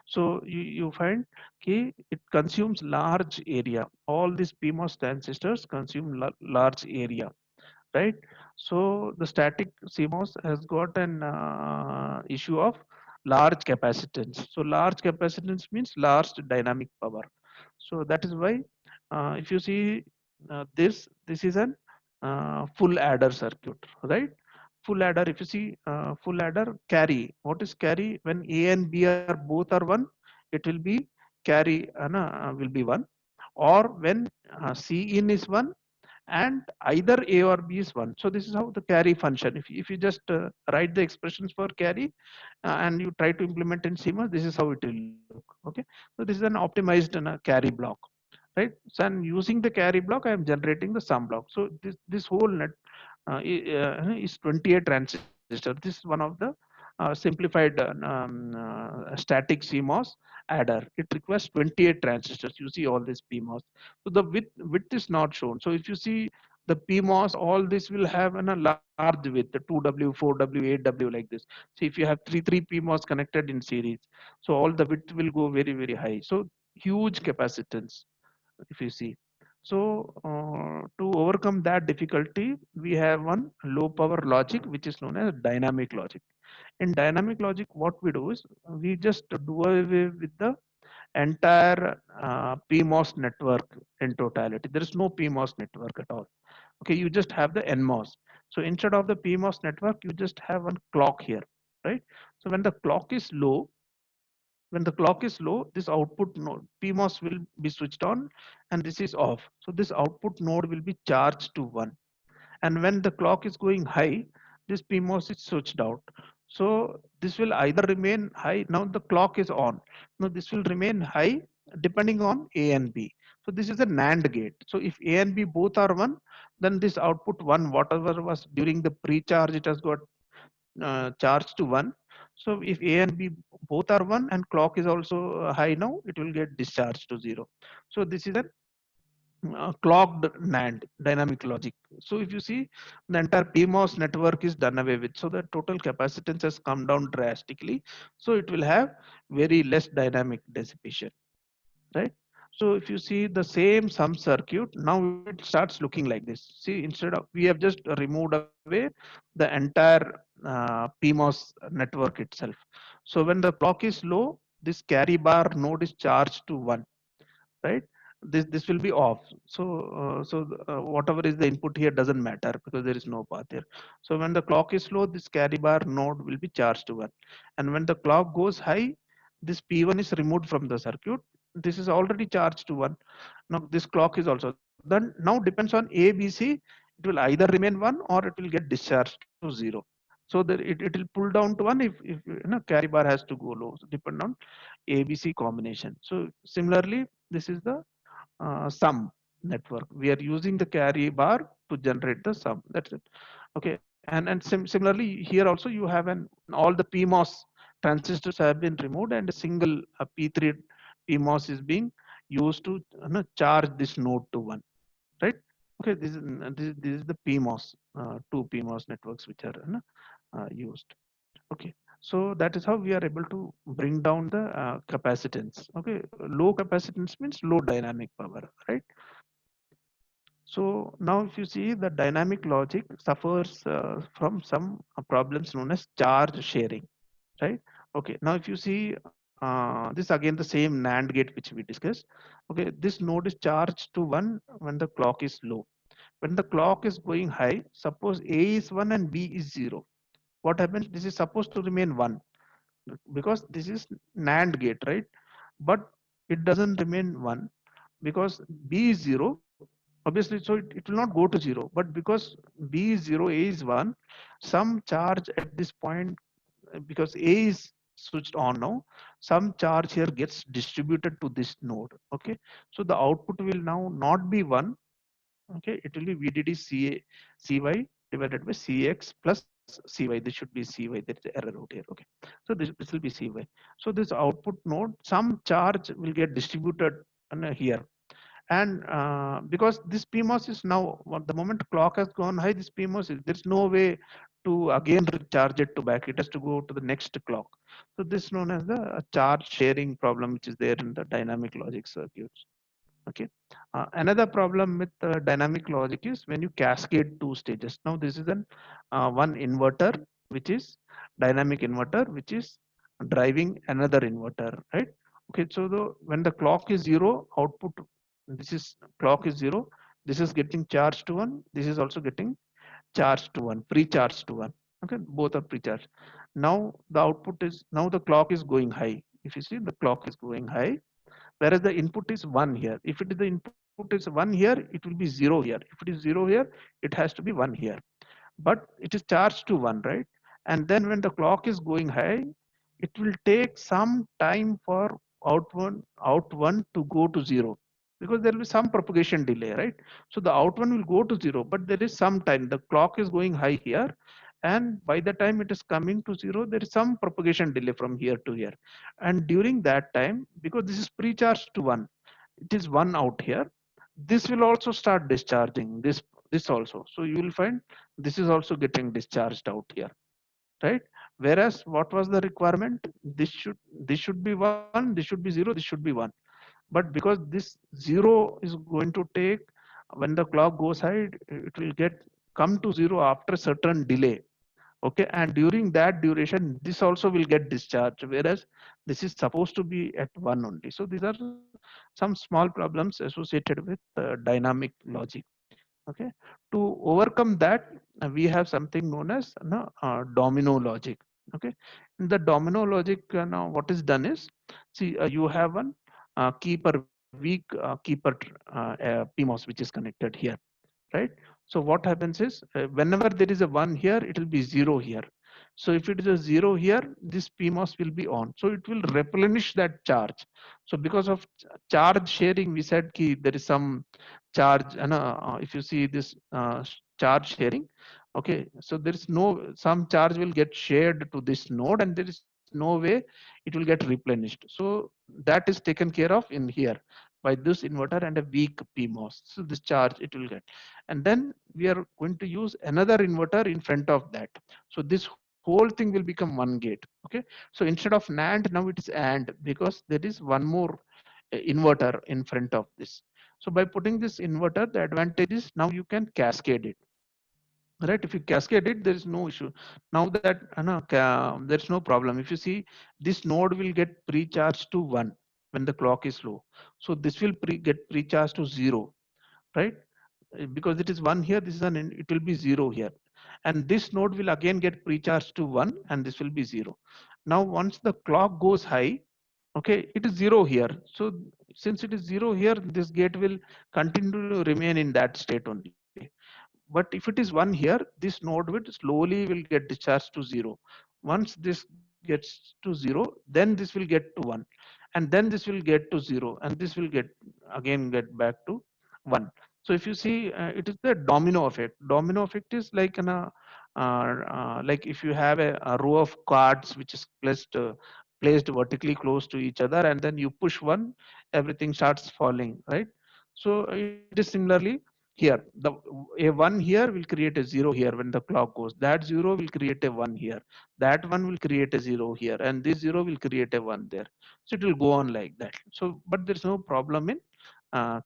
[SPEAKER 2] So you find okay, it consumes large area. All these PMOS transistors consume large area, right? So the static CMOS has got an issue of large capacitance. So large capacitance means large dynamic power. So that is why if you see this is an full adder circuit, right? Full adder, if you see full adder carry, what is carry? When A and B are both are one, it will be carry will be one, or when C in is one and either A or B is one. So this is how the carry function. If you just write the expressions for carry and you try to implement in CMOS, this is how it will look. Okay, so this is an optimized carry block, right? So I'm using the carry block, I am generating the sum block. So this whole net is 28 transistors. This is one of the simplified static CMOS adder. It requires 28 transistors. You see all this PMOS. So the width is not shown. So if you see the PMOS, all this will have a large width, the 2W, 4W, 8W like this. So if you have three PMOS connected in series, so all the width will go very high. So huge capacitance, if you see. So to overcome that difficulty, we have one low power logic, which is known as dynamic logic. In dynamic logic, what we do is we just do away with the entire PMOS network in totality. There is no PMOS network at all. Okay, you just have the NMOS. So instead of the PMOS network, you just have one clock here, right? So when the clock is low, this output node PMOS will be switched on and this is off. So this output node will be charged to 1. And when the clock is going high, this PMOS is switched out. So this will either remain high. Now the clock is on. Now this will remain high depending on A and B. So this is a NAND gate. So if A and B both are 1, then this output 1, whatever was during the pre-charge, it has got charged to 1. So if A and B both are 1 and clock is also high now, it will get discharged to 0. So this is a clocked NAND dynamic logic. So if you see, the entire PMOS network is done away with. So the total capacitance has come down drastically. So it will have very less dynamic dissipation, right? So if you see the same sum circuit, now it starts looking like this. See, instead of, we have just removed away the entire PMOS network itself. So when the clock is low, this carry bar node is charged to 1, right? This will be off. So whatever is the input here doesn't matter because there is no path here. So when the clock is low, this carry bar node will be charged to 1, and when the clock goes high, this P1 is removed from the circuit. This is already charged to 1. Now this clock is also then, now depends on A, B, C. It will either remain 1 or it will get discharged to 0. So that it will pull down to 1 if you know, carry bar has to go low. So depend on ABC combination. So similarly, this is the sum network. We are using the carry bar to generate the sum. That's it. Okay, and similarly here also you have all the PMOS transistors have been removed and a single P3 PMOS is being used to charge this node to 1, right? Okay, this is the PMOS, two PMOS networks which are used. Okay, so that is how we are able to bring down the capacitance. Okay, low capacitance means low dynamic power, right? So now if you see, the dynamic logic suffers from some problems known as charge sharing, right? Okay, now if you see this again the same NAND gate which we discussed. Okay, this node is charged to 1 when the clock is low. When the clock is going high, suppose A is 1 and B is 0. What happens? This is supposed to remain 1 because this is NAND gate, right? But it doesn't remain 1 because B is 0. Obviously, so it will not go to 0. But because B is 0, A is 1, some charge at this point, because A is switched on now, some charge here gets distributed to this node. Okay, so the output will now not be 1. Okay, it will be VDD CY divided by CX plus CY. This should be CY. There is an error out here. Okay, so this will be CY. So this output node, some charge will get distributed here, And because this PMOS is now, the moment clock has gone high, this PMOS is, there's no way to again recharge it to back. It has to go to the next clock. So this is known as the charge sharing problem, which is there in the dynamic logic circuits. Okay. Another problem with dynamic logic is when you cascade two stages. Now this is an one inverter, which is dynamic inverter, which is driving another inverter, right? Okay. So when the clock is zero, output, this is clock is zero, this is getting charged to one, this is also getting charged to one, pre-charged to one. Okay, both are pre-charged. Now the output is, now the clock is going high. If you see, the clock is going high, whereas the input is 1 here. If it is the input is 1 here, it will be 0 here. If it is 0 here, it has to be 1 here. But it is charged to 1, right? And then when the clock is going high, it will take some time for out one to go to 0, because there will be some propagation delay, right? So the out one will go to 0, but there is some time. The clock is going high here, and by the time it is coming to 0, there is some propagation delay from here to here. And during that time, because this is pre-charged to 1, it is 1 out here, this will also start discharging this also. So you will find this is also getting discharged out here, right? Whereas what was the requirement? This should be 1, this should be 0, this should be 1. But because this 0 is going to take, when the clock goes high, it will get come to 0 after certain delay. Okay, and during that duration, this also will get discharged, whereas this is supposed to be at 1 only. So these are some small problems associated with dynamic logic. Okay, to overcome that, we have something known as domino logic. Okay, in the domino logic, now what is done is, see, you have one keeper weak keeper PMOS, which is connected here, right? So what happens is, whenever there is a 1 here, it will be 0 here. So if it is a 0 here, this PMOS will be on, so it will replenish that charge. So because of charge sharing, we said ki there is some charge, and if you see this charge sharing, okay, so there is no, some charge will get shared to this node, and there is no way it will get replenished. So that is taken care of in here by this inverter and a weak PMOS. So this charge it will get, and then we are going to use another inverter in front of that. So this whole thing will become one gate. Okay, so instead of NAND, now it is AND, because there is one more inverter in front of this. So by putting this inverter, the advantage is now you can cascade it, right? If you cascade it, there is no issue. Now that there's no problem. If you see, this node will get pre-charged to 1 when the clock is low, so this will get pre-charged to 0, right? Because it is 1 here, this is it will be 0 here, and this node will again get pre-charged to 1, and this will be 0. Now once the clock goes high, okay, it is 0 here. So since it is 0 here, this gate will continue to remain in that state only. But if it is 1 here, this node will slowly will get discharged to 0. Once this gets to 0, then this will get to 1, and then this will get to 0, and this will get again get back to 1. So if you see, it is the domino effect. Domino effect is like like if you have a row of cards which is placed vertically close to each other, and then you push one, everything starts falling, right? So it is similarly here. The a 1 here will create a 0 here when the clock goes. That 0 will create a 1 here. That 1 will create a 0 here, and this 0 will create a 1 there. So it will go on like that. So, but there's no problem in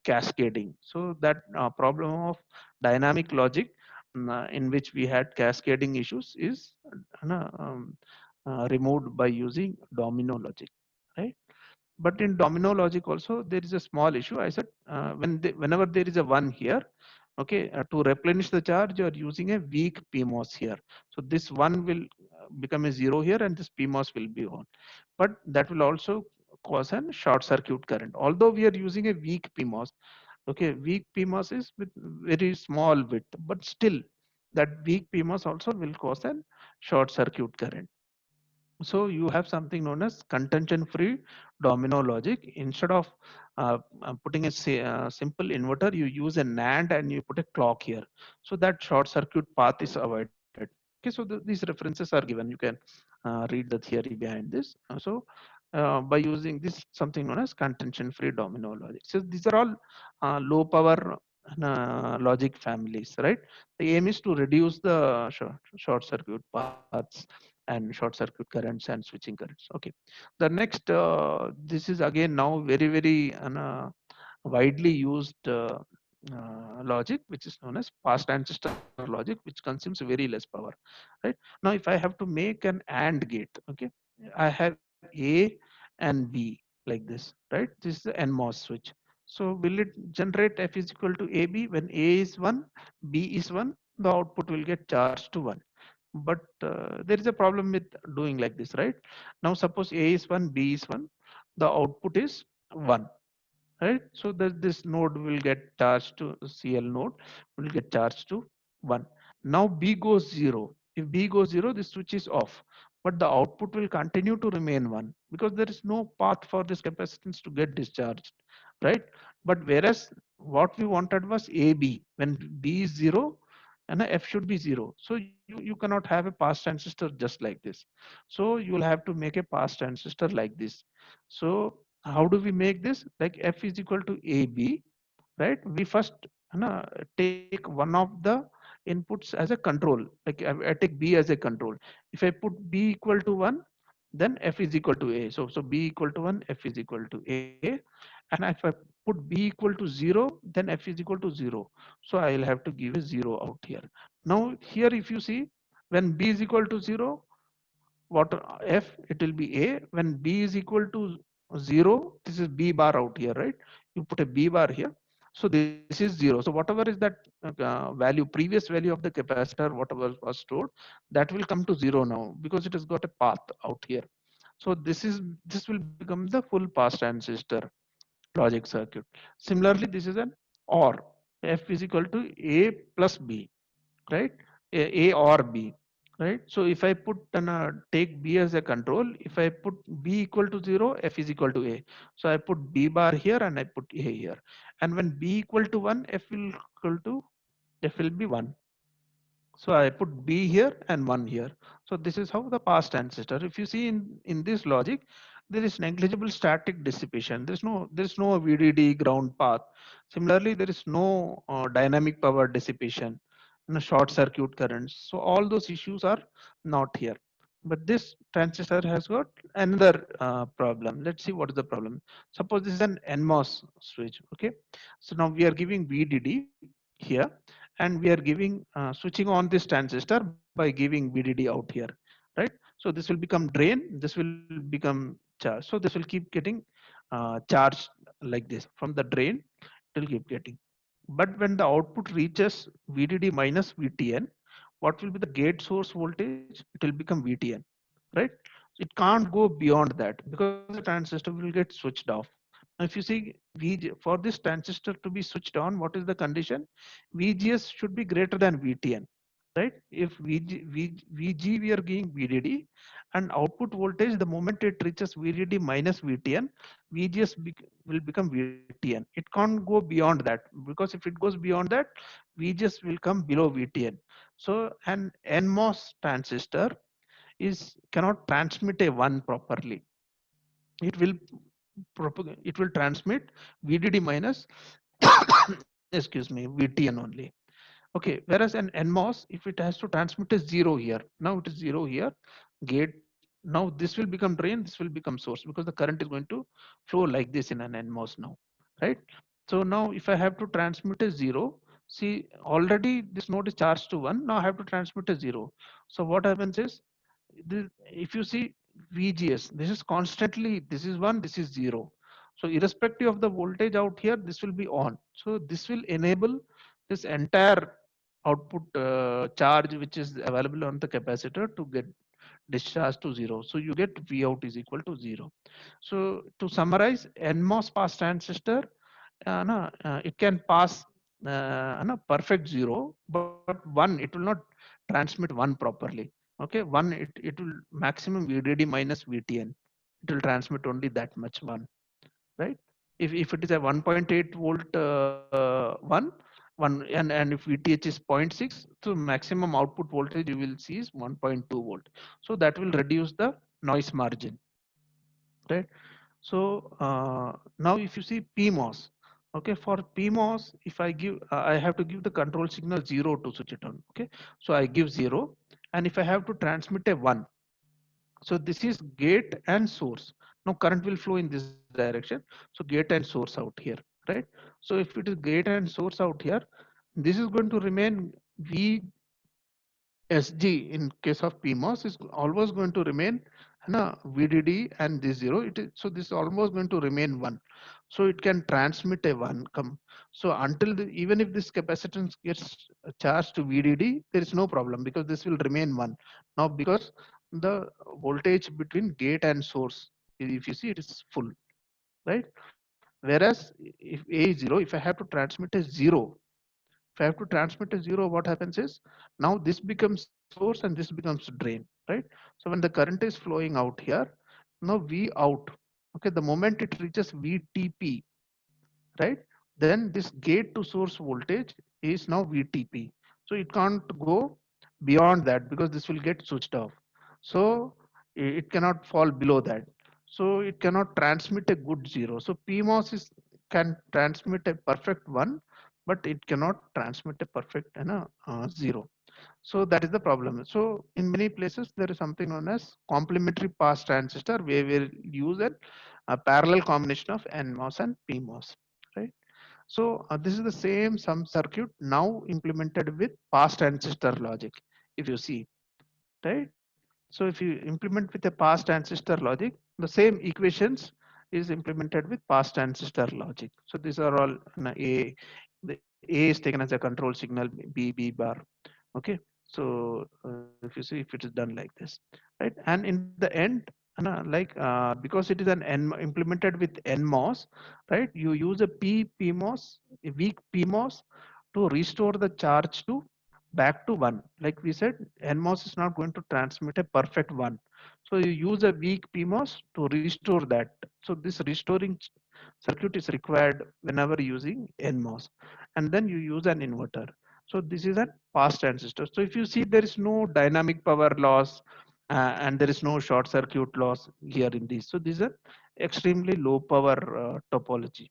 [SPEAKER 2] cascading. So that problem of dynamic logic, in which we had cascading issues, is removed by using domino logic, right? But in domino logic also there is a small issue. I said, whenever there is a 1 here, okay, to replenish the charge, you are using a weak PMOS here. So this 1 will become a 0 here, and this PMOS will be on. But that will also cause a short circuit current. Although we are using a weak PMOS, okay, weak PMOS is with very small width, but still that weak PMOS also will cause a short circuit current. So you have something known as contention free domino logic. Instead of putting a simple inverter, you use a NAND and you put a clock here, so that short circuit path is avoided. Okay, so these references are given. You can read the theory behind this. So by using this something known as contention-free domino logic. So these are all low power logic families, right? The aim is to reduce the short circuit paths and short circuit currents and switching currents. Okay. The next, this is again now very widely used logic, which is known as fast transistor logic, which consumes very less power, right? Now, if I have to make an AND gate, okay, I have A and B like this, right? This is the NMOS switch. So will it generate F is equal to AB when A is 1, B is 1, the output will get charged to 1. But there is a problem with doing like this, right? Now suppose A is 1, B is 1, the output is 1, right? So that this node will get charged to CL node will get charged to 1. Now B goes 0. If B goes 0, this switch is off, but the output will continue to remain 1 because there is no path for this capacitance to get discharged, right? But whereas what we wanted was AB, when B is 0 and F should be 0. So you cannot have a pass transistor just like this. So you will have to make a pass transistor like this. So how do we make this? Like F is equal to AB, right? We first take one of the inputs as a control. Like I take B as a control. If I put B equal to 1, then F is equal to A. So B equal to 1, F is equal to A. And if I put B equal to 0, then F is equal to 0. So I will have to give a 0 out here. Now here if you see, when B is equal to 0, what F, it will be A. When B is equal to 0, this is B bar out here, right? You put a B bar here. So this is 0. So whatever is that value, previous value of the capacitor, whatever was stored, that will come to 0 now because it has got a path out here. So this will become the full pass transistor logic circuit. Similarly, this is an OR. F is equal to A plus B, right? A or B, right? So if I put take B as a control, if I put B equal to 0, F is equal to A. So I put B bar here and I put A here. And when B equal to 1, F will be 1. So I put B here and 1 here. So this is how the pass transistor. If you see in this logic, there is negligible static dissipation. There's no VDD ground path. Similarly, there is no dynamic power dissipation, no short circuit currents. So all those issues are not here. But this transistor has got another problem. Let's see what is the problem. Suppose this is an NMOS switch. Okay. So now we are giving VDD here and we are giving switching on this transistor by giving VDD out here, right? So this will become drain, this will become charge. So this will keep getting charged like this from the drain, it will keep getting. But when the output reaches VDD minus VTN, what will be the gate source voltage? It will become VTN, right? It can't go beyond that because the transistor will get switched off. Now, if you see for this transistor to be switched on, what is the condition? VGS should be greater than VTN, right? If VG we are giving VDD and output voltage, the moment it reaches VDD minus VTN, VGS will become VTN. It can't go beyond that because if it goes beyond that, VGS will come below VTN. So an NMOS transistor cannot transmit a 1 properly. It will propagate, it will transmit VDD minus excuse me, VTN only. Okay, whereas an NMOS, if it has to transmit a 0 here, now it is 0 here, gate, now this will become drain, this will become source because the current is going to flow like this in an NMOS now, right? So now if I have to transmit a 0, see already this node is charged to 1, now I have to transmit a 0. So what happens is, if you see VGS, this is constantly, this is 1, this is 0. So irrespective of the voltage out here, this will be on. So this will enable this entire output charge which is available on the capacitor to get discharged to 0. So you get V out is equal to 0. So to summarize, NMOS pass transistor, it can pass perfect 0, but 1, it will not transmit 1 properly. Okay, 1, it will maximum VDD minus VTN. It will transmit only that much 1, right? If it is a 1.8 volt 1 and if VTH is 0.6, so maximum output voltage you will see is 1.2 volt. So that will reduce the noise margin. right? So now if you see PMOS, okay, for PMOS, if I give, I have to give the control signal 0 to switch it on, okay? So I give 0, and if I have to transmit a 1, so this is gate and source. Now current will flow in this direction. So gate and source out here, right? So if it is gate and source out here, this is going to remain VSG in case of PMOS is always going to remain VDD and this 0. It is, so this is almost going to remain 1. So it can transmit a 1. So until even if this capacitance gets charged to VDD, there is no problem because this will remain 1. Now because the voltage between gate and source, if you see, it is full, right? Whereas if A is 0, if I have to transmit a 0, if I have to transmit a 0, what happens is now this becomes source and this becomes drain, right? So when the current is flowing out here, now V out, okay, the moment it reaches VTP, right, then this gate to source voltage is now VTP. So it can't go beyond that because this will get switched off. So it cannot fall below that. So it cannot transmit a good 0. So PMOS can transmit a perfect 1, but it cannot transmit a perfect 0. So that is the problem. So in many places there is something known as complementary pass transistor where we use a parallel combination of NMOS and PMOS, right? So this is the same some circuit now implemented with pass transistor logic. If you see, right? So if you implement with a pass transistor logic, the same equations is implemented with pass transistor logic. So these are all A. The A is taken as a control signal, B bar. Okay. So if you see, if it is done like this, right? And in the end, because it is an N implemented with NMOS, right? You use a PMOS, a weak PMOS to restore the charge to back to 1. Like we said, NMOS is not going to transmit a perfect 1. So you use a weak PMOS to restore that. So this restoring circuit is required whenever using NMOS. And then you use an inverter. So this is a pass transistor. So if you see, there is no dynamic power loss and there is no short circuit loss here in this. So this is an extremely low power topology,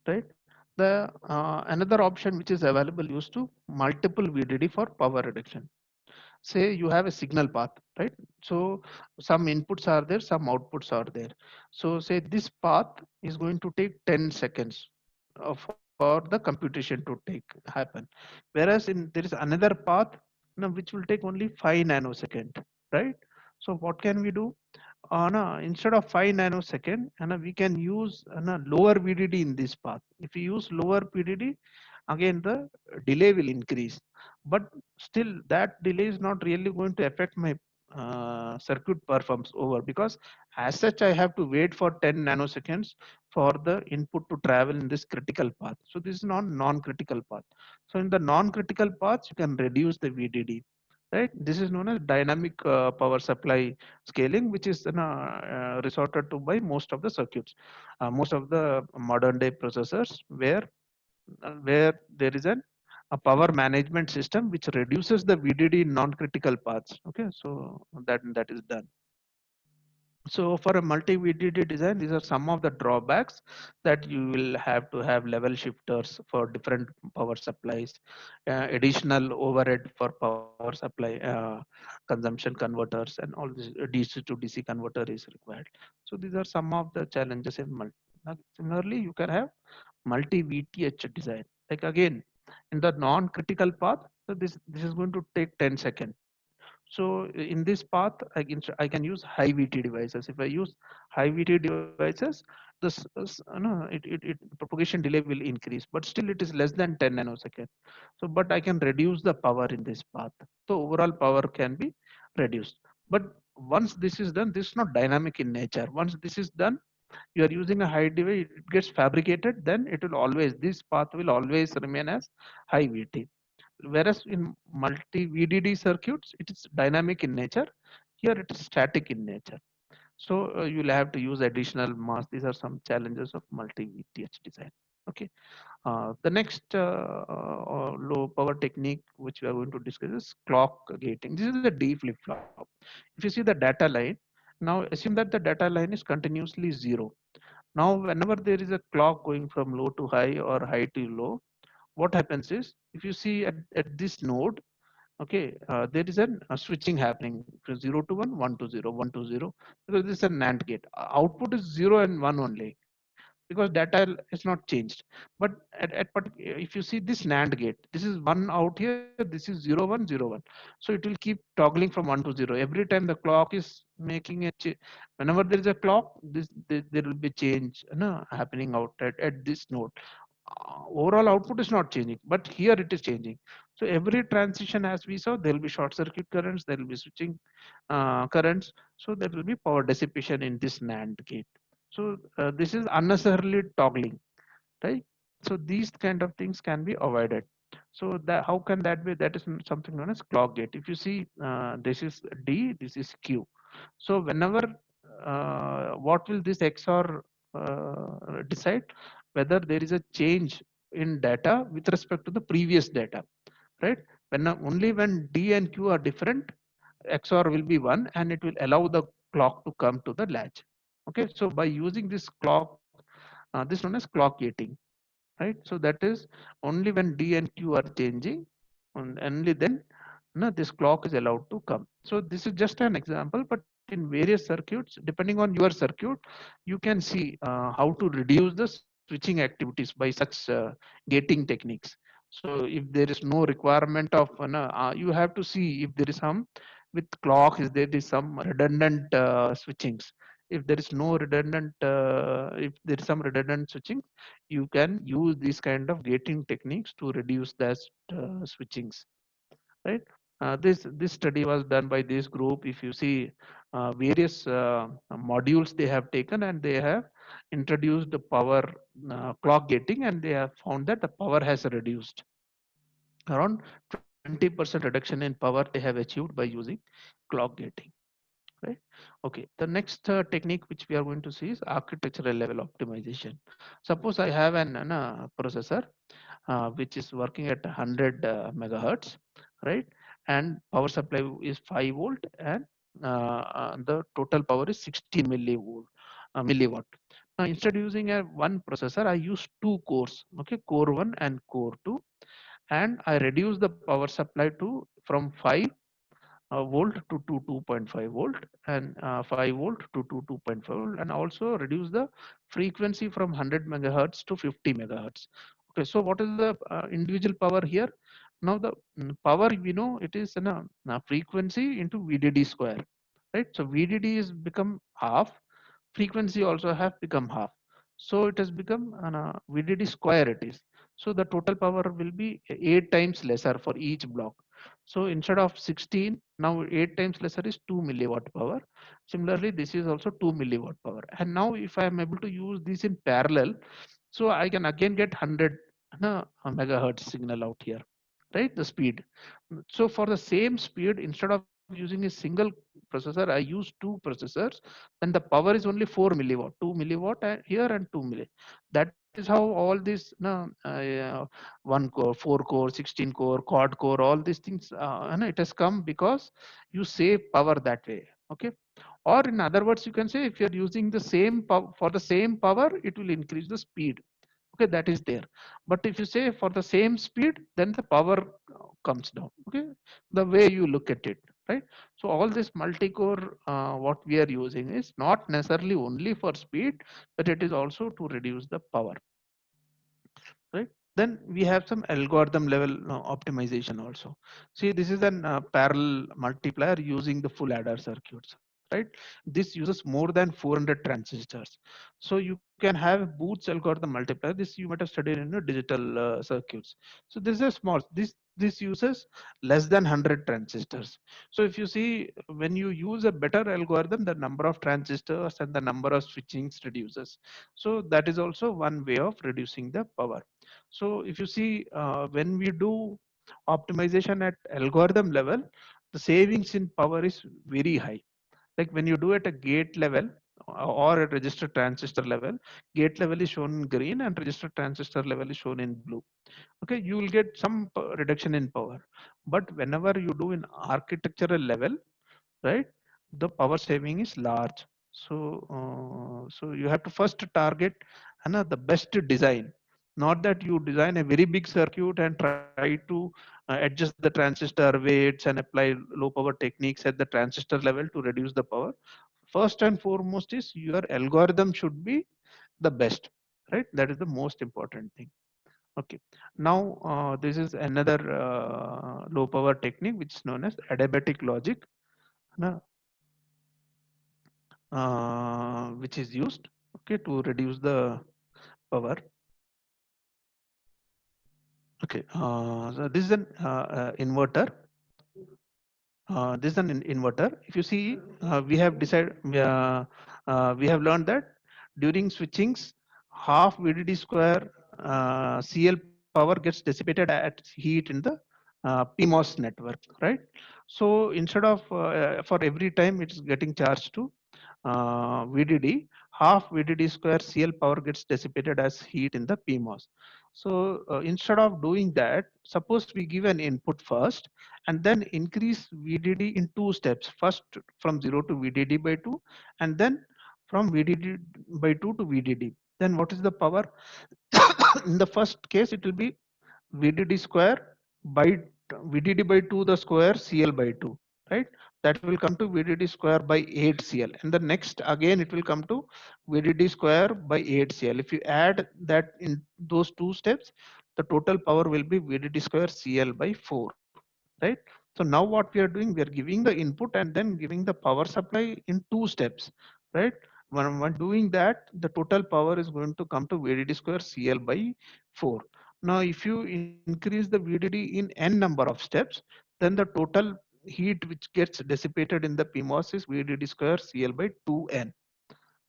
[SPEAKER 2] right? The another option which is available used to multiple VDD for power reduction. Say you have a signal path, right? So some inputs are there, some outputs are there. So say this path is going to take 10 seconds for the computation to take happen. Whereas in there is another path which will take only 5 nanosecond, right? So what can we do? No, instead of 5 nanosecond, we can use lower VDD in this path. If we use lower VDD, again the delay will increase, but still that delay is not really going to affect my circuit performance over, because as such I have to wait for 10 nanoseconds for the input to travel in this critical path. So this is non-critical path. So in the non-critical paths, you can reduce the VDD. Right, this is known as dynamic power supply scaling, which is resorted to by most of the circuits, most of the modern day processors, where there is a power management system which reduces the VDD in non-critical paths. Okay, so that is done. So for a multi-VDD design, these are some of the drawbacks, that you will have to have level shifters for different power supplies, additional overhead for power supply, consumption converters, and all this DC to DC converter is required. So these are some of the challenges in multi. Similarly, you can have multi-VTH design. Like again, in the non-critical path, so this is going to take 10 seconds. So in this path, I can use high VT devices. If I use high VT devices, it propagation delay will increase, but still it is less than 10 nanoseconds. So, but I can reduce the power in this path. So overall power can be reduced. But once this is done, this is not dynamic in nature. Once this is done, you are using a high device, it gets fabricated, then it will always, this path will always remain as high VT. Whereas in multi VDD circuits, it is dynamic in nature. Here it is static in nature. So you will have to use additional mass. These are some challenges of multi VTH design. Okay. The next low power technique which we are going to discuss is clock gating. This is a D flip flop. If you see the data line, Now assume that the data line is continuously 0. Now whenever there is a clock going from low to high or high to low, what happens is, if you see at this node, okay, there is a switching happening from 0 to 1, 1 to 0, 1 to 0, because this is a NAND gate. Output is 0 and 1 only, because data is not changed. But if you see this NAND gate, this is 1 out here, this is 0 1 0 1. So it will keep toggling from 1 to 0 every time the clock is making whenever there is a clock, there will be change, happening out at this node. Overall output is not changing, but here it is changing. So every transition, as we saw, there will be short circuit currents, there will be switching currents, so there will be power dissipation in this NAND gate. So this is unnecessarily toggling, right? So these kind of things can be avoided. So that, how can that be? That is something known as clock gate. If you see, this is D, this is Q. So whenever, what will this XOR decide? Whether there is a change in data with respect to the previous data, right? Only when D and Q are different, XOR will be 1, and it will allow the clock to come to the latch. Okay, so by using this clock, this is known as clock gating, right? So that is only when D and Q are changing, and only then, this clock is allowed to come. So this is just an example, but in various circuits, depending on your circuit, you can see how to reduce the switching activities by such gating techniques. So if there is no requirement of, you have to see if there is some with clock, is there is some redundant switchings. If there is no redundant, if there is some redundant switching, you can use these kind of gating techniques to reduce that switchings, right? This study was done by this group. If you see, various modules they have taken, and they have introduced the power clock gating, and they have found that the power has reduced around 20% reduction in power they have achieved by using clock gating, right? Okay, the next technique which we are going to see is architectural level optimization. Suppose I have an processor which is working at 100 megahertz, right? And power supply is 5 volt, and the total power is 16 milliwatt. Now instead of using a one processor, I use two cores, okay, core 1 and core 2, and I reduce the power supply to from 5 volt to 2.5 volt, and 5 volt to 2.5 volt, and also reduce the frequency from 100 megahertz to 50 megahertz. Okay, so what is the individual power here? Now the power, we know it is a frequency into VDD square, right? So VDD is become half, frequency also have become half, so it has become VDD square it is. So the total power will be 8 times lesser for each block. So instead of 16, now 8 times lesser is 2 milliwatt power. Similarly, this is also 2 milliwatt power. And now if I am able to use this in parallel, so I can again get 100 megahertz signal out here, right? The speed. So for the same speed, instead of using a single processor, I use two processors, then the power is only 4 milliwatt, 2 milliwatt here and 2 milli. That is how all this one core, 4 core, 16 core, quad core, all these things, it has come because you save power that way. Okay, or in other words, you can say if you're using the same power, for the same power, it will increase the speed. Okay, that is there. But if you say for the same speed, then the power comes down. Okay, the way you look at it, right? So all this multi-core, what we are using is not necessarily only for speed, but it is also to reduce the power, right? Then we have some algorithm level optimization also. See, this is an parallel multiplier using the full adder circuits, right? This uses more than 400 transistors. So you can have Booth's algorithm multiplier. This you might have studied in the digital circuits. So this is a small, this uses less than 100 transistors. So if you see, when you use a better algorithm, the number of transistors and the number of switchings reduces. So that is also one way of reducing the power. So if you see, when we do optimization at algorithm level, the savings in power is very high. Like when you do at a gate level or a register transistor level, gate level is shown in green and register transistor level is shown in blue. Okay, you will get some reduction in power. But whenever you do in architectural level, right, the power saving is large. So so you have to first target the best design, not that you design a very big circuit and try to adjust the transistor weights and apply low power techniques at the transistor level to reduce the power. First and foremost is your algorithm should be the best, right? That is the most important thing. Okay, now this is another low power technique which is known as adiabatic logic, na, which is used, okay, to reduce the power. Okay, so this is an inverter. This is an inverter. If you see, we have decided, we have learned that during switchings, half VDD square CL power gets dissipated at heat in the PMOS network, right? So instead of for every time it's getting charged to VDD, half VDD square CL power gets dissipated as heat in the PMOS. So instead of doing that, suppose we give an input first and then increase VDD in two steps. First from 0 to VDD by 2 and then from VDD by 2 to VDD. Then what is the power? In the first case, it will be VDD square by VDD by 2 the square CL by 2, right? That will come to VDD square by 8 CL, and the next again it will come to VDD square by 8 CL. If you add that in those two steps, the total power will be VDD square CL by 4, right? So now what we are doing, we are giving the input and then giving the power supply in two steps, right? When doing that, the total power is going to come to VDD square CL by 4. Now, if you increase the VDD in n number of steps, then the total heat which gets dissipated in the PMOS is VDD square CL by 2n,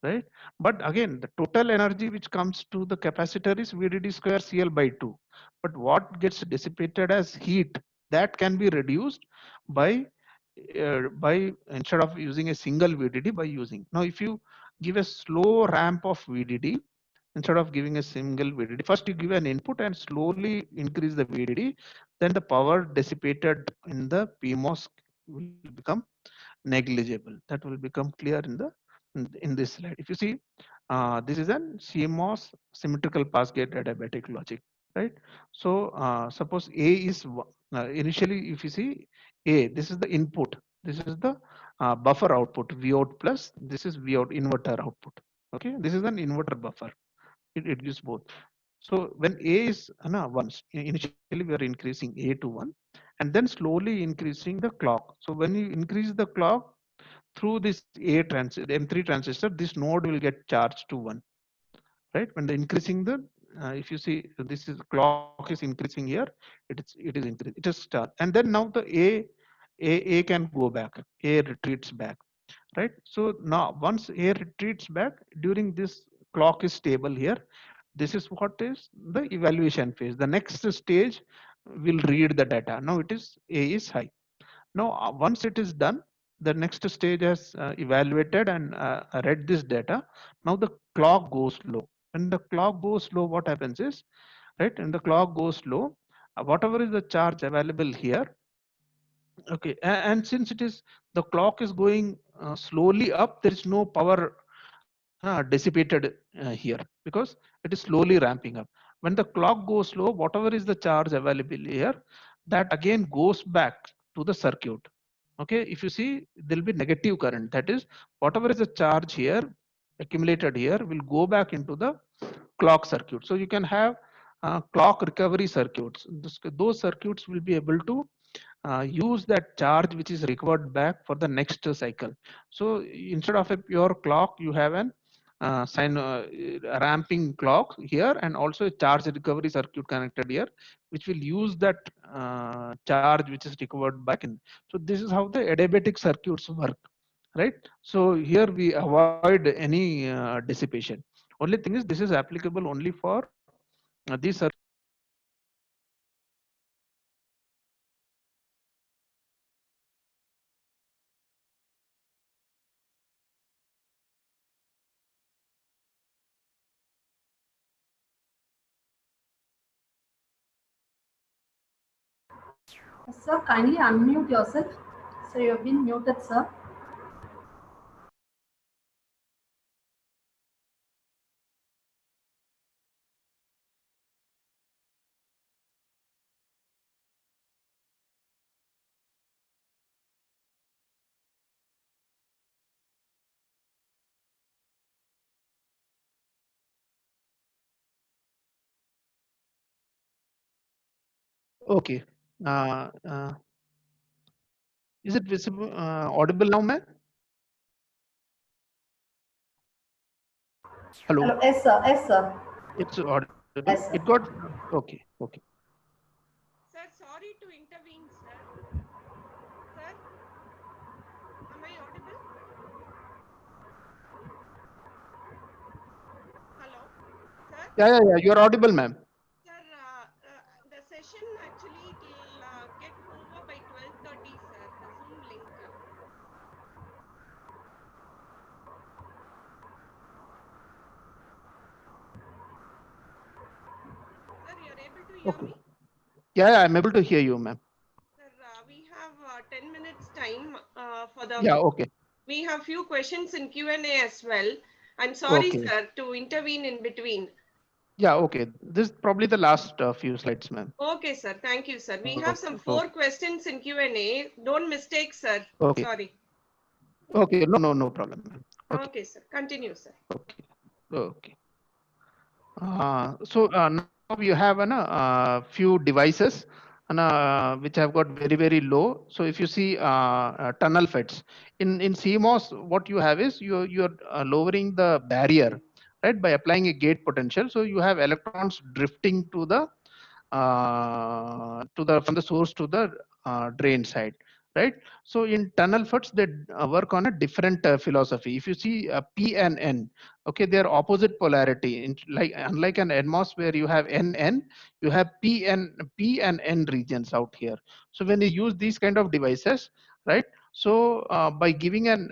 [SPEAKER 2] right? But again, the total energy which comes to the capacitor is VDD square CL by 2. But what gets dissipated as heat, that can be reduced by instead of using a single VDD, by using. Now, if you give a slow ramp of VDD, instead of giving a single VDD, first you give an input and slowly increase the VDD, then the power dissipated in the PMOS will become negligible. That will become clear in this slide. If you see, this is an CMOS symmetrical pass gate adiabatic logic, right? So suppose A is initially, if you see A, this is the input, this is the buffer output V out plus, this is V out inverter output. Okay, this is an inverter buffer. It gives both. So when A is once, initially we are increasing A to 1 and then slowly increasing the clock. So when you increase the clock through this M3 transistor, this node will get charged to 1, right? When the increasing the if you see, this is clock is increasing here, it is increasing, it is start, and then now the A can go back, A retreats back, right? So now once A retreats back, during this clock is stable here, this is what is the evaluation phase. The next stage will read the data. Now it is A is high. Now once it is done, the next stage has evaluated and read this data. Now the clock goes low. When the clock goes low, what happens is, right, and the clock goes low, whatever is the charge available here, okay, and since it is, the clock is going slowly up, there is no power dissipated here, because it is slowly ramping up. When the clock goes low, whatever is the charge available here, that again goes back to the circuit. Okay, if you see, there will be negative current, that is whatever is the charge here accumulated here will go back into the clock circuit. So you can have clock recovery circuits. Those circuits will be able to use that charge which is recovered back for the next cycle. So instead of a pure clock, you have an ramping clock here, and also a charge recovery circuit connected here, which will use that charge which is recovered back in. So this is how the adiabatic circuits work, right? So here we avoid any dissipation. Only thing is, this is applicable only for these circuits.
[SPEAKER 3] Sir, kindly unmute yourself. So you have been muted, sir.
[SPEAKER 2] Okay. Uh, uh, is it visible, audible now, ma'am? Hello.
[SPEAKER 3] Hello. Yes, sir. Yes, sir.
[SPEAKER 2] It's audible.
[SPEAKER 3] Yes,
[SPEAKER 2] It
[SPEAKER 3] sir.
[SPEAKER 2] got okay. Okay.
[SPEAKER 1] Sir, sorry to intervene, sir. Sir, am I audible? Hello, sir.
[SPEAKER 2] Yeah. You're audible, ma'am.
[SPEAKER 1] Sir, the session actually it will get over by 12:30, sir. The Zoom link. Sir, you're able to hear
[SPEAKER 2] Okay.
[SPEAKER 1] me?
[SPEAKER 2] Yeah, I'm able to hear you, ma'am.
[SPEAKER 1] Sir, we have 10 minutes time for the.
[SPEAKER 2] Yeah. Okay.
[SPEAKER 1] We have few questions in Q&A as well. I'm sorry,
[SPEAKER 2] Okay.
[SPEAKER 1] sir, to intervene in between.
[SPEAKER 2] Yeah. Okay. This is probably the last few slides, ma'am.
[SPEAKER 1] Okay, sir. Thank you, sir. We have some
[SPEAKER 2] Okay.
[SPEAKER 1] 4 questions in Q&A. Don't mistake, sir.
[SPEAKER 2] Okay.
[SPEAKER 1] Sorry.
[SPEAKER 2] Okay. No problem, ma'am. Okay.
[SPEAKER 1] Okay, sir. Continue, sir.
[SPEAKER 2] Okay. Okay. So now you have few devices which have got very low. So if you see tunnel FETs in CMOS, what you have is you're lowering the barrier, right, by applying a gate potential. So you have electrons drifting to the from the source to the drain side, right? So in tunnel FETs, they work on a different philosophy. If you see P and N, okay, they are opposite polarity. Like unlike an NMOS where you have NN, you have P and N regions out here. So when you use these kind of devices, right? So by giving an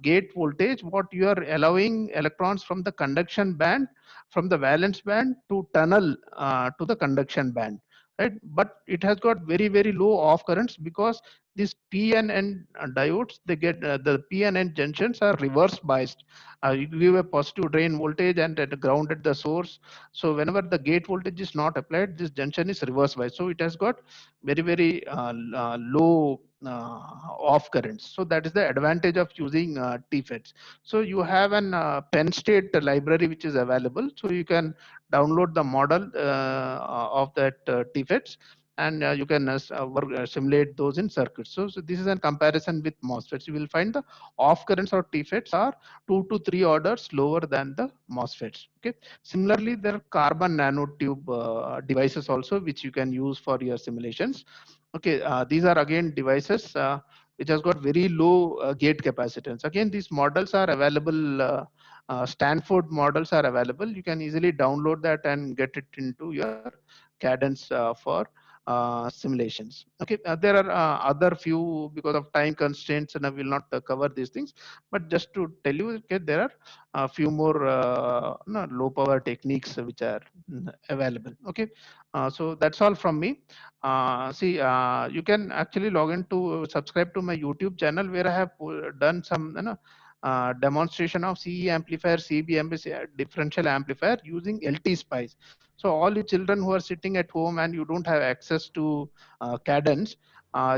[SPEAKER 2] gate voltage, what you are allowing electrons from the conduction band, from the valence band to tunnel to the conduction band, right? But it has got very low off currents because these P and N diodes, they get the P and N junctions are reverse biased. You give a positive drain voltage and at ground at the source. So whenever the gate voltage is not applied, this junction is reverse biased. So it has got very low off currents. So that is the advantage of using TFETs. So you have an Penn State library which is available. So you can download the model of that TFETs, and you can simulate those in circuits. So this is a comparison with MOSFETs. You will find the off currents or TFETs are 2 to 3 orders lower than the MOSFETs. Okay. Similarly, there are carbon nanotube devices also which you can use for your simulations. Okay, these are again devices which has got very low gate capacitance. Again, these models are available. Stanford models are available. You can easily download that and get it into your Cadence for simulations. Okay, there are other few, because of time constraints, and I will not cover these things. But just to tell you, okay, there are a few more no, low power techniques which are available. Okay, so that's all from me. See, you can actually log in to subscribe to my YouTube channel where I have done some demonstration of CE amplifier, CB amplifier, differential amplifier using LT Spice. So all you children who are sitting at home and you don't have access to Cadence,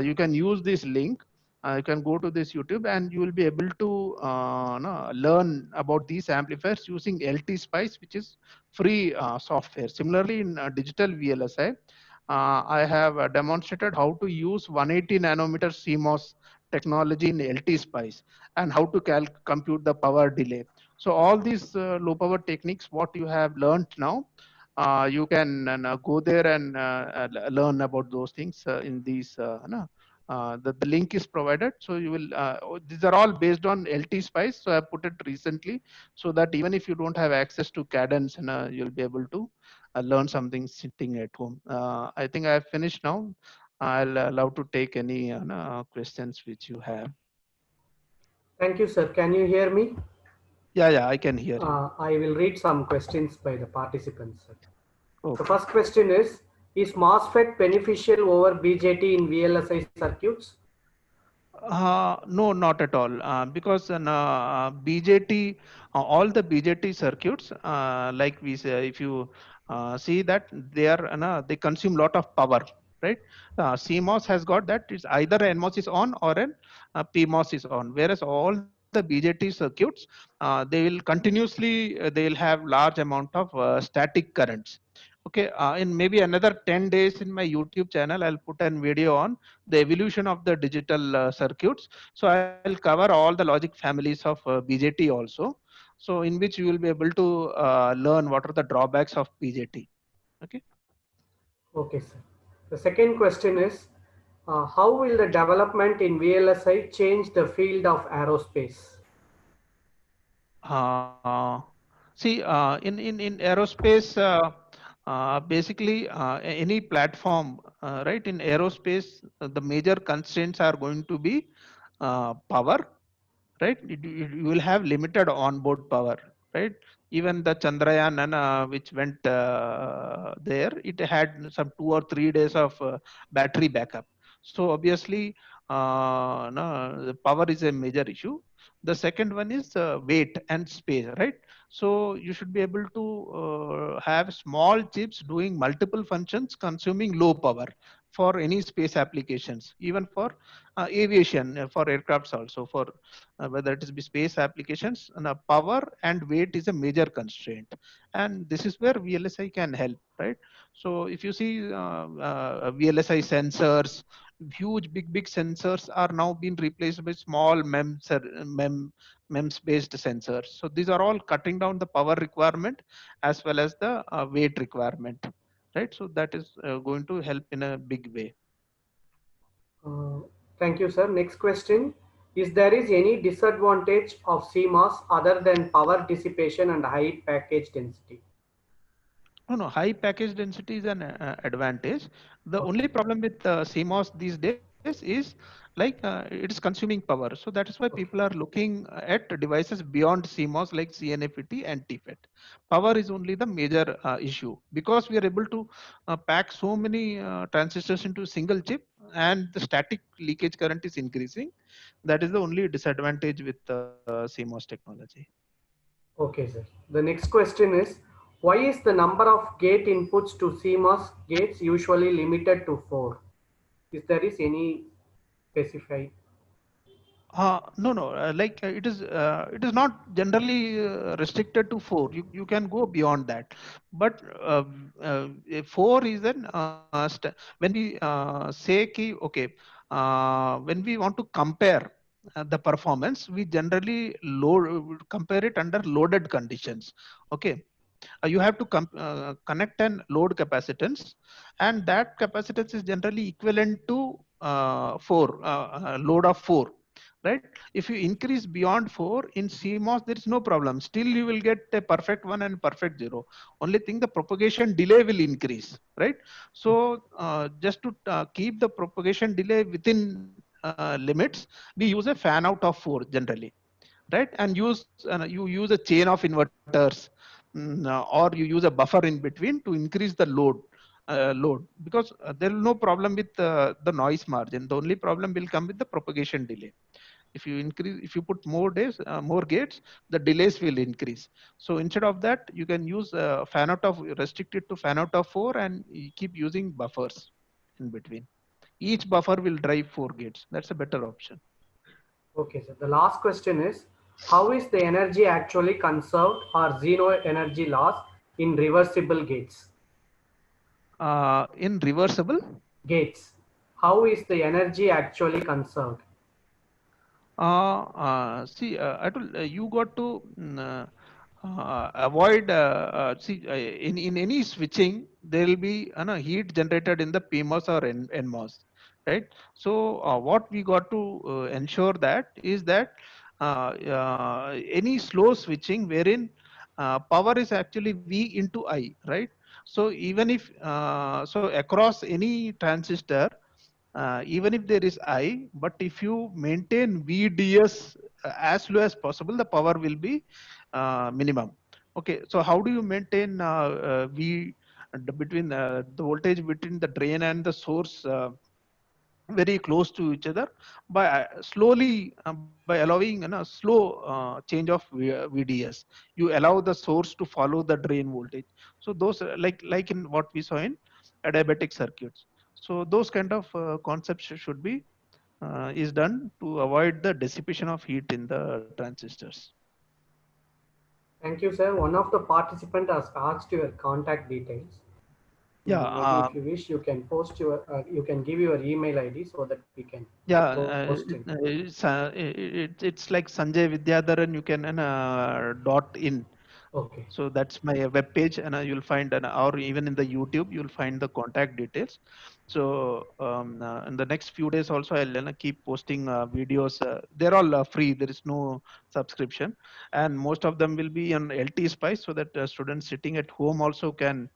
[SPEAKER 2] you can use this link. You can go to this YouTube and you will be able to no, learn about these amplifiers using LT Spice, which is free software. Similarly, in digital VLSI, I have demonstrated how to use 180 nanometer CMOS technology in LT Spice and how to compute the power delay. So all these low power techniques, what you have learned now, you can go there and learn about those things in these. No, the link is provided. So you will, these are all based on LT Spice. So I put it recently so that even if you don't have access to Cadence, you'll be able to learn something sitting at home. I think I've finished now. I'll allow to take any questions which you have.
[SPEAKER 4] Thank you, sir. Can you hear me?
[SPEAKER 2] Yeah, I can hear you.
[SPEAKER 4] I will read some questions by the participants, sir.
[SPEAKER 2] Okay.
[SPEAKER 4] The first question is MOSFET beneficial over BJT in VLSI circuits?
[SPEAKER 2] No, not at all. Because BJT, all the BJT circuits, like we say, if you see that they are, they consume lot of power, right? CMOS has got that. It's either NMOS is on or an PMOS is on. Whereas all the BJT circuits, they will continuously, they will have large amount of static currents. Okay, in maybe another 10 days in my YouTube channel, I'll put a video on the evolution of the digital circuits. So I'll cover all the logic families of BJT also. So in which you will be able to learn what are the drawbacks of BJT. Okay.
[SPEAKER 4] Okay, sir. The second question is, how will the development in VLSI change the field of aerospace?
[SPEAKER 2] Uh, See, in aerospace, basically any platform, right? In aerospace, the major constraints are going to be power, right? You will have limited onboard power, right? Even the Chandrayaan and which went there, it had some 2 or 3 days of battery backup. So obviously, no, the power is a major issue. The second one is weight and space, right? So you should be able to have small chips doing multiple functions consuming low power for any space applications, even for aviation, for aircrafts also, for whether it is be space applications, and power and weight is a major constraint, and this is where VLSI can help, right? So if you see VLSI sensors, huge big sensors are now being replaced by small MEMS based sensors. So these are all cutting down the power requirement as well as the weight requirement, right? So that is going to help in a big way.
[SPEAKER 4] Uh, Thank you, sir. Next question. Is there is any disadvantage of CMOS other than power dissipation and high package density?
[SPEAKER 2] No, high package density is an advantage. The
[SPEAKER 4] Okay.
[SPEAKER 2] only problem with CMOS these days is like it is consuming power. So that is why people
[SPEAKER 4] Okay.
[SPEAKER 2] are looking at devices beyond CMOS like CNFET and TFET. Power is only the major issue because we are able to pack so many transistors into a single chip and the static leakage current is increasing. That is the only disadvantage with CMOS technology.
[SPEAKER 4] Okay, sir. The next question is, why is the number of gate inputs to CMOS gates usually limited to 4? Is there is any specified?
[SPEAKER 2] No. Like it is not generally restricted to four. You can go beyond that, but four is an when we say ki okay, when we want to compare the performance, we generally compare it under loaded conditions. Okay, you have to connect an load capacitance, and that capacitance is generally equivalent to load of 4, right? If you increase beyond 4 in CMOS, there is no problem. Still you will get a perfect 1 and perfect 0. Only thing, the propagation delay will increase, right? So just to keep the propagation delay within limits, we use a fan out of 4 generally, right? And you use a chain of inverters, or you use a buffer in between to increase the load, because there is no problem with the noise margin. The only problem will come with the propagation delay. If you put more gates, the delays will increase. So instead of that, you can use fan out of restricted to fan out of 4, and you keep using buffers in between. Each buffer will drive 4 gates. That's a better option.
[SPEAKER 4] Okay, sir. The last question is, how is the energy actually conserved or zero energy loss in reversible gates?
[SPEAKER 2] In reversible,
[SPEAKER 4] Gates. How is the energy actually conserved?
[SPEAKER 2] see, I told you got to avoid. See, in any switching, there will be heat generated in the PMOS or NMOS, right? So what we got to ensure that is that any slow switching wherein power is actually V into I, right? So even if so across any transistor, even if there is I, but if you maintain VDS as low as possible, the power will be minimum. Okay, so how do you maintain between the voltage between the drain and the source very close to each other? By slowly by allowing slow change of VDS, you allow the source to follow the drain voltage. So those like in what we saw in adiabatic circuits. So those kind of concepts should be is done to avoid the dissipation of heat in the transistors.
[SPEAKER 4] Thank you, sir. One of the participants has asked your contact details.
[SPEAKER 2] Yeah,
[SPEAKER 4] Maybe if you wish, you can post your, you can give your email ID so that we can post it.
[SPEAKER 2] It's like Sanjay Vidyadharan. You can .in.
[SPEAKER 4] Okay.
[SPEAKER 2] So that's my web page, and you'll find, or even in the YouTube, you'll find the contact details. So in the next few days also, I'll keep posting videos. They're all free. There is no subscription, and most of them will be on LT Spice, so that students sitting at home also can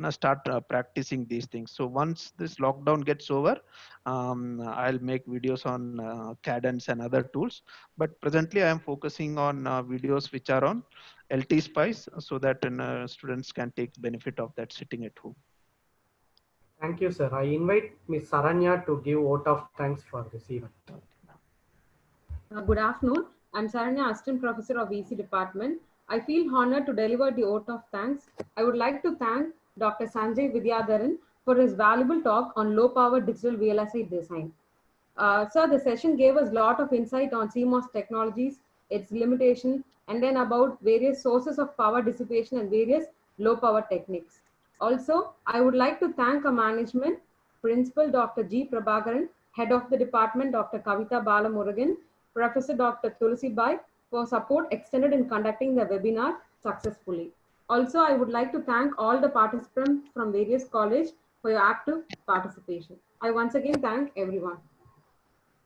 [SPEAKER 2] start practicing these things. So once this lockdown gets over, I'll make videos on Cadence and other tools. But presently, I am focusing on videos which are on LT Spice, so that students can take benefit of that sitting at home.
[SPEAKER 4] Thank you, sir. I invite Ms. Saranya to give vote of thanks for this event.
[SPEAKER 5] Good afternoon. I'm Saranya, Assistant Professor of EC Department. I feel honored to deliver the vote of thanks. I would like to thank Dr. Sanjay Vidyadharan for his valuable talk on low-power digital VLSI design. Sir, the session gave us a lot of insight on CMOS technologies, its limitation, and then about various sources of power dissipation and various low-power techniques. Also, I would like to thank our management, Principal Dr. G. Prabhakaran, Head of the Department Dr. Kavita Balamurugan, Professor Dr. Tulsi Bai for support extended in conducting the webinar successfully. Also, I would like to thank all the participants from various colleges for your active participation. I once again thank everyone.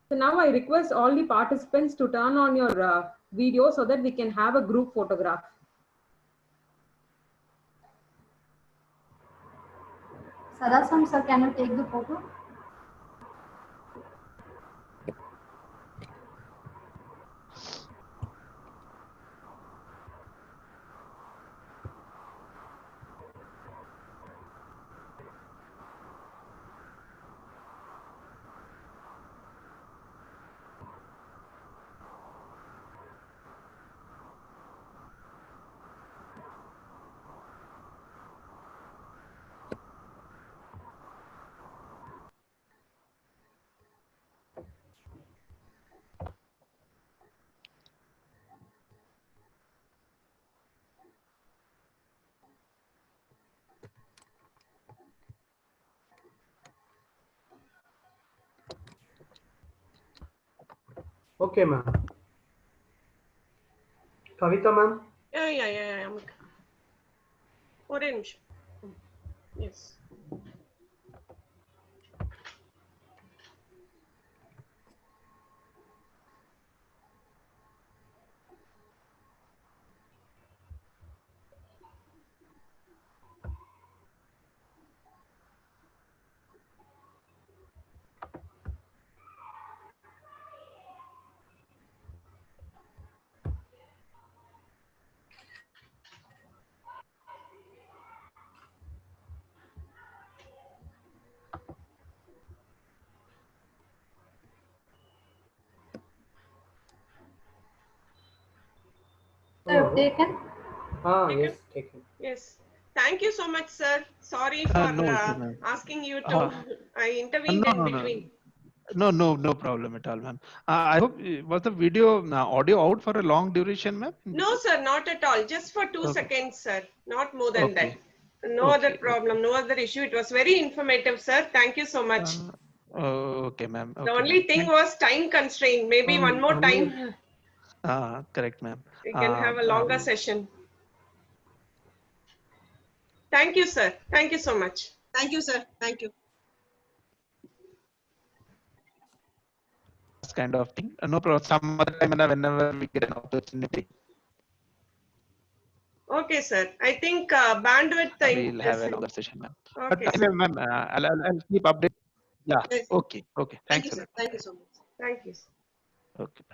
[SPEAKER 5] So now I request all the participants to turn on your video so that we can have a group photograph.
[SPEAKER 3] Sadasam sir, can you take the photo?
[SPEAKER 4] Okay, ma'am. Kavita, ma'am.
[SPEAKER 1] Yeah. Orange. Yes.
[SPEAKER 3] So you've taken?
[SPEAKER 4] Yes, taken.
[SPEAKER 1] Yes. Thank you so much, sir. Sorry for
[SPEAKER 2] No issue, ma'am.
[SPEAKER 1] asking you to. I intervened
[SPEAKER 2] No,
[SPEAKER 1] in
[SPEAKER 2] no,
[SPEAKER 1] between.
[SPEAKER 2] no problem at all, ma'am. I hope was the video audio out for a long duration, ma'am?
[SPEAKER 1] No, sir, not at all. Just for 2
[SPEAKER 2] Okay.
[SPEAKER 1] seconds, sir. Not more than
[SPEAKER 2] Okay.
[SPEAKER 1] that. No other problem, no other issue. It was very informative, sir. Thank you so much.
[SPEAKER 2] Okay, ma'am.
[SPEAKER 1] The only thing was time constraint. Maybe one more time
[SPEAKER 2] Correct, ma'am.
[SPEAKER 1] we can have a longer session. Thank you, sir. Thank you so much.
[SPEAKER 6] Thank you, sir. Thank you.
[SPEAKER 2] This kind of thing. No problem. Some other time, whenever we get an opportunity,
[SPEAKER 1] Okay, sir. I think bandwidth.
[SPEAKER 2] we'll have a longer session, ma'am.
[SPEAKER 1] Okay,
[SPEAKER 2] But
[SPEAKER 1] sir.
[SPEAKER 2] ma'am, I'll keep updated. Yeah.
[SPEAKER 6] Yes.
[SPEAKER 2] Okay.
[SPEAKER 6] Thank
[SPEAKER 2] Thanks
[SPEAKER 6] you,
[SPEAKER 2] a
[SPEAKER 6] sir.
[SPEAKER 2] lot.
[SPEAKER 6] Thank you so much.
[SPEAKER 1] Thank you.
[SPEAKER 2] Okay.